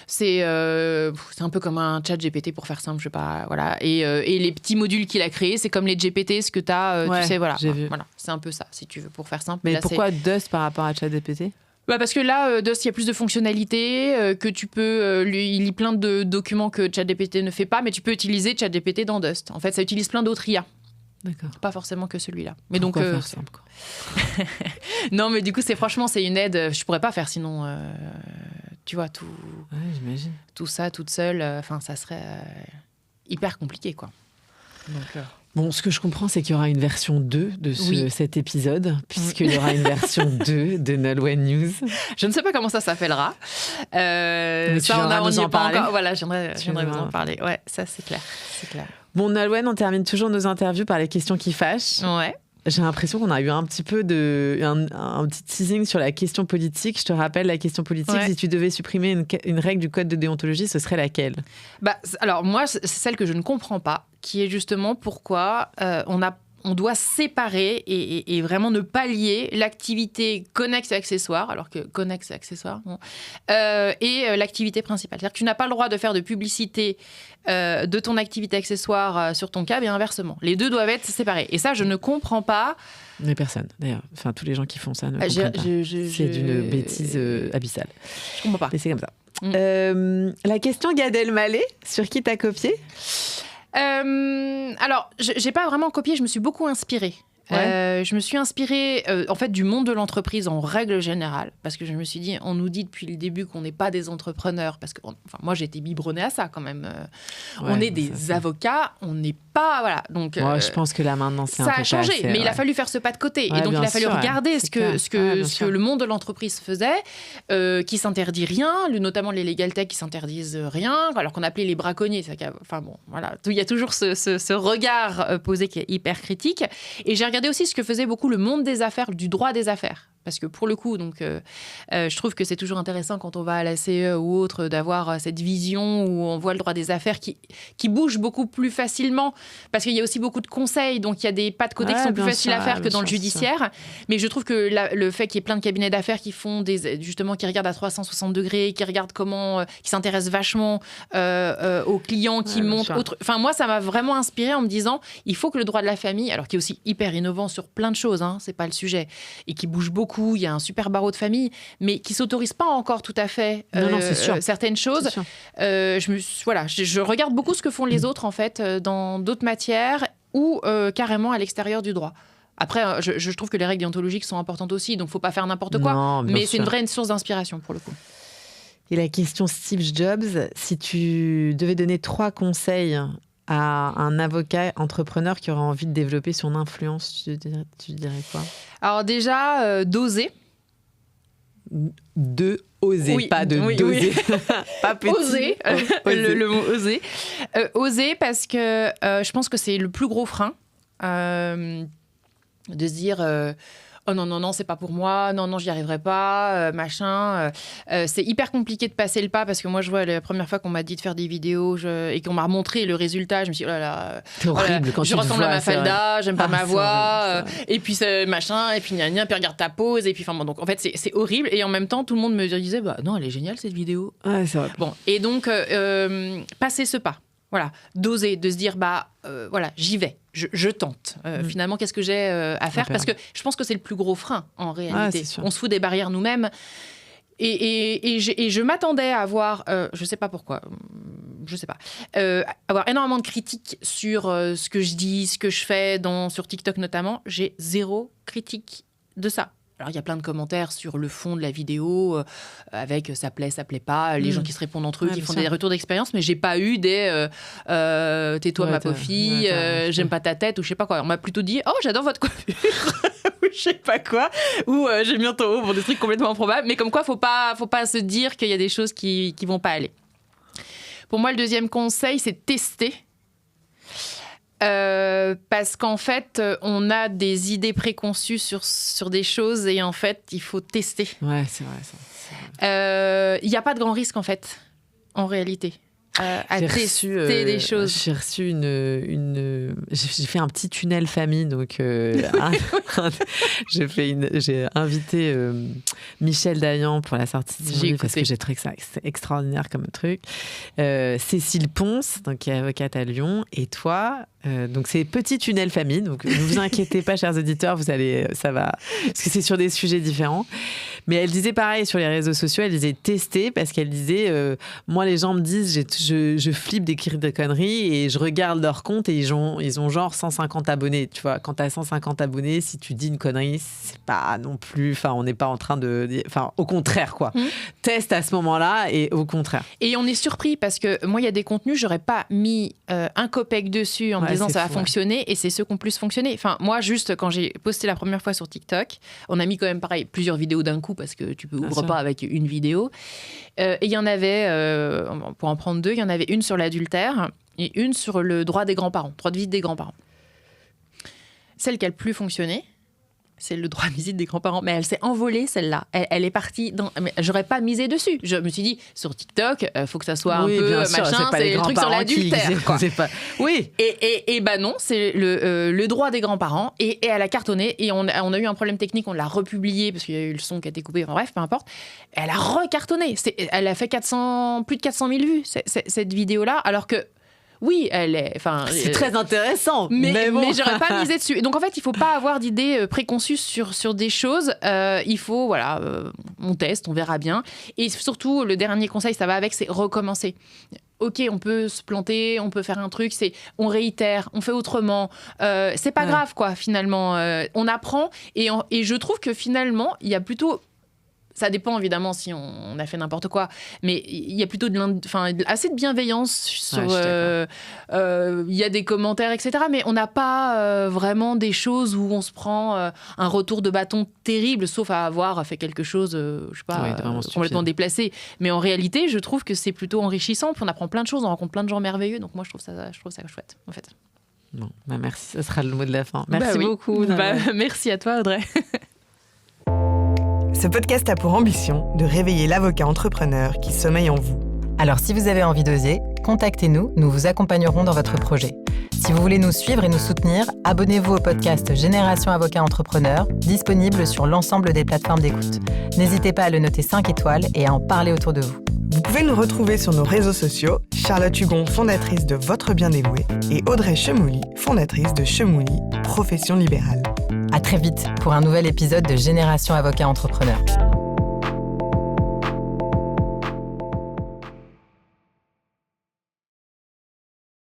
C'est un peu comme un chat GPT pour faire simple, je sais pas, voilà. Et les petits modules qu'il a créés, c'est comme les GPT, ce que tu as, tu sais, voilà. Voilà, c'est un peu ça, si tu veux, pour faire simple. Mais là, pourquoi Dust par rapport à chat GPT ? Parce que là, Dust, il y a plus de fonctionnalités, que tu peux... il lit plein de documents que ChatGPT ne fait pas, mais tu peux utiliser ChatGPT dans Dust. En fait, ça utilise plein d'autres IA. D'accord. Pas forcément que celui-là. Mais pourquoi faire simple, quoi. Non, mais du coup, franchement, c'est une aide. Je pourrais pas faire sinon... tu vois, tout, j'imagine. Tout ça, toute seule, ça serait hyper compliqué, quoi. Donc, Bon, ce que je comprends, c'est qu'il y aura une version 2 de cet épisode, puisqu'il y aura une version 2 de Nolwenn News. Je ne sais pas comment ça s'appellera. Mais tu viendras nous en parler. Voilà, je viendrai vous en parler. Ouais, ça, c'est clair. Bon, Nolwenn, on termine toujours nos interviews par les questions qui fâchent. Ouais. J'ai l'impression qu'on a eu un petit peu un petit teasing sur la question politique. Je te rappelle la question politique. Si tu devais supprimer une règle du code de déontologie, ce serait laquelle ? Alors moi, c'est celle que je ne comprends pas, qui est justement pourquoi on doit séparer et vraiment ne pas lier l'activité connexe et accessoire, alors que connexe et accessoire, et l'activité principale. C'est-à-dire que tu n'as pas le droit de faire de publicité de ton activité accessoire sur ton câble et inversement. Les deux doivent être séparés. Et ça, je ne comprends pas. Mais personne, d'ailleurs. Enfin, tous les gens qui font ça ne comprennent pas. C'est d'une bêtise abyssale. Je comprends pas. Et c'est comme ça. La question Gad Elmaleh, sur qui t'as copié ? Alors, j'ai pas vraiment copié, je me suis beaucoup inspirée. Je me suis inspirée en fait du monde de l'entreprise en règle générale, parce que je me suis dit, on nous dit depuis le début qu'on n'est pas des entrepreneurs, parce que moi j'ai été biberonnée à ça quand même. On est des avocats, on n'est pas voilà. Donc je pense que là maintenant c'est ça a changé, mais il a fallu faire ce pas de côté et donc il a fallu regarder ce que le monde de l'entreprise faisait, qui s'interdit rien, notamment les legal tech qui s'interdisent rien, alors qu'on appelait les braconniers. Enfin bon, voilà, il y a toujours ce regard posé qui est hyper critique. Et j'ai regardé aussi ce que faisait beaucoup le monde des affaires, du droit des affaires. Parce que pour le coup, donc, je trouve que c'est toujours intéressant quand on va à la CE ou autre d'avoir cette vision où on voit le droit des affaires qui bouge beaucoup plus facilement. Parce qu'il y a aussi beaucoup de conseils, donc il y a des pas de côté qui sont plus faciles à faire que dans le judiciaire. Mais je trouve que le fait qu'il y ait plein de cabinets d'affaires qui font justement qui regardent à 360 degrés, qui regardent qui s'intéressent vachement aux clients, qui montent autre. Enfin moi, ça m'a vraiment inspirée en me disant, il faut que le droit de la famille, alors qui est aussi hyper innovant sur plein de choses, hein, c'est pas le sujet, et qui bouge beaucoup. Il y a un super barreau de famille, mais qui ne s'autorise pas encore tout à fait certaines choses. Je regarde beaucoup ce que font les autres, en fait, dans d'autres matières ou carrément à l'extérieur du droit. Après, je trouve que les règles déontologiques sont importantes aussi, donc il ne faut pas faire n'importe quoi, mais c'est une vraie source d'inspiration pour le coup. Et la question Steve Jobs, si tu devais donner 3 conseils à un avocat entrepreneur qui aurait envie de développer son influence, tu dirais quoi? Alors déjà, d'oser. Oser, pas de doser. Pas petit. Oser, le mot oser. Oser parce que je pense que c'est le plus gros frein. De se dire... oh non, c'est pas pour moi, non, j'y arriverai pas, machin. C'est hyper compliqué de passer le pas parce que moi, je vois la première fois qu'on m'a dit de faire des vidéos et qu'on m'a montré le résultat, je me suis dit, oh là là, c'est horrible quand je ressemble à Mafalda, j'aime pas ma voix, et puis machin, et puis gna, puis regarde ta pose, et puis enfin bon, donc en fait, c'est horrible. Et en même temps, tout le monde me disait, bah non, elle est géniale cette vidéo. Ouais, c'est vrai. Bon, et donc, passer ce pas. Voilà, d'oser, de se dire, voilà, j'y vais, je tente. Finalement, qu'est-ce que j'ai à faire? Parce que je pense que c'est le plus gros frein, en réalité. On se fout des barrières nous-mêmes. Et je m'attendais à avoir, je sais pas pourquoi, avoir énormément de critiques sur ce que je dis, ce que je fais, sur TikTok notamment. J'ai 0 critique de ça. Alors, il y a plein de commentaires sur le fond de la vidéo, avec ça plaît pas, les gens qui se répondent entre eux, qui font des retours d'expérience, mais j'ai pas eu des tais-toi ma pauvre fille, j'aime pas ta tête, ou je sais pas quoi. On m'a plutôt dit, oh, j'adore votre coiffure, ou je sais pas quoi, ou j'ai mis un ton haut pour des trucs complètement improbables, mais comme quoi, faut pas se dire qu'il y a des choses qui vont pas aller. Pour moi, le deuxième conseil, c'est tester. Parce qu'en fait, on a des idées préconçues sur des choses et en fait, il faut tester. Ouais, c'est vrai ça. Il n'y a pas de grand risque en fait, en réalité. À tester des choses. J'ai reçu j'ai fait un petit tunnel famille, donc j'ai invité Michel Dayan pour la sortie de son livre parce que j'ai trouvé que c'est extraordinaire comme truc. Cécile Ponce, donc qui est avocate à Lyon, et toi. Donc c'est petit tunnel famille, donc ne vous inquiétez pas, chers auditeurs, ça va, parce que c'est sur des sujets différents. Mais elle disait pareil sur les réseaux sociaux, elle disait tester, parce qu'elle disait moi les gens me disent je flippe d'écrire des conneries et je regarde leur compte et ils ont genre 150 abonnés, tu vois. Quand t'as 150 abonnés, si tu dis une connerie, c'est pas non plus, enfin on n'est pas en train de, enfin au contraire quoi. Teste à ce moment-là et au contraire. Et on est surpris parce que moi il y a des contenus, j'aurais pas mis un copec dessus en me disant ça va fonctionner, et c'est ceux qui ont plus fonctionné. Enfin, moi, juste quand j'ai posté la première fois sur TikTok, on a mis quand même pareil plusieurs vidéos d'un coup parce que tu ouvres pas avec une vidéo. Et il y en avait, pour en prendre 2, il y en avait une sur l'adultère et une sur le droit des grands-parents, droit de visite des grands-parents. Celle qui a le plus fonctionné, c'est le droit de visite des grands-parents. Mais elle s'est envolée, celle-là. Elle est partie dans... Mais j'aurais pas misé dessus. Je me suis dit, sur TikTok, faut que ça soit un peu machin. C'est le truc sur l'adultère, quoi. Oui. Et bah non, c'est le droit des grands-parents. Et elle a cartonné. Et on a eu un problème technique. On l'a republié parce qu'il y a eu le son qui a été coupé. Enfin, bref, peu importe. Elle a recartonné. Elle a fait plus de 400 000 vues, cette vidéo-là. Alors que oui, elle est. C'est très intéressant, mais j'aurais pas misé dessus. Et donc en fait, il faut pas avoir d'idées préconçues sur des choses. Il faut, on teste, on verra bien. Et surtout, le dernier conseil, ça va avec, c'est recommencer. ok, on peut se planter, on peut faire un truc, on réitère, on fait autrement. C'est pas grave, quoi, finalement. On apprend et je trouve que finalement, il y a plutôt... Ça dépend évidemment si on a fait n'importe quoi, mais il y a plutôt assez de bienveillance sur. Il y a des commentaires, etc. Mais on n'a pas vraiment des choses où on se prend un retour de bâton terrible, sauf à avoir fait quelque chose, je sais pas, complètement déplacé. Mais en réalité, je trouve que c'est plutôt enrichissant. Puis on apprend plein de choses, on rencontre plein de gens merveilleux. Donc moi, je trouve ça chouette, en fait. Bon, merci, ça sera le mot de la fin. Merci beaucoup. Merci à toi, Audrey. Ce podcast a pour ambition de réveiller l'avocat entrepreneur qui sommeille en vous. Alors si vous avez envie d'oser, contactez-nous, nous vous accompagnerons dans votre projet. Si vous voulez nous suivre et nous soutenir, abonnez-vous au podcast Génération Avocat Entrepreneur, disponible sur l'ensemble des plateformes d'écoute. N'hésitez pas à le noter 5 étoiles et à en parler autour de vous. Vous pouvez nous retrouver sur nos réseaux sociaux, Charlotte Hugon, fondatrice de Votre Bien Dévoué, et Audrey Chemouli, fondatrice de Chemouli, profession libérale. À très vite pour un nouvel épisode de Génération Avocat Entrepreneur.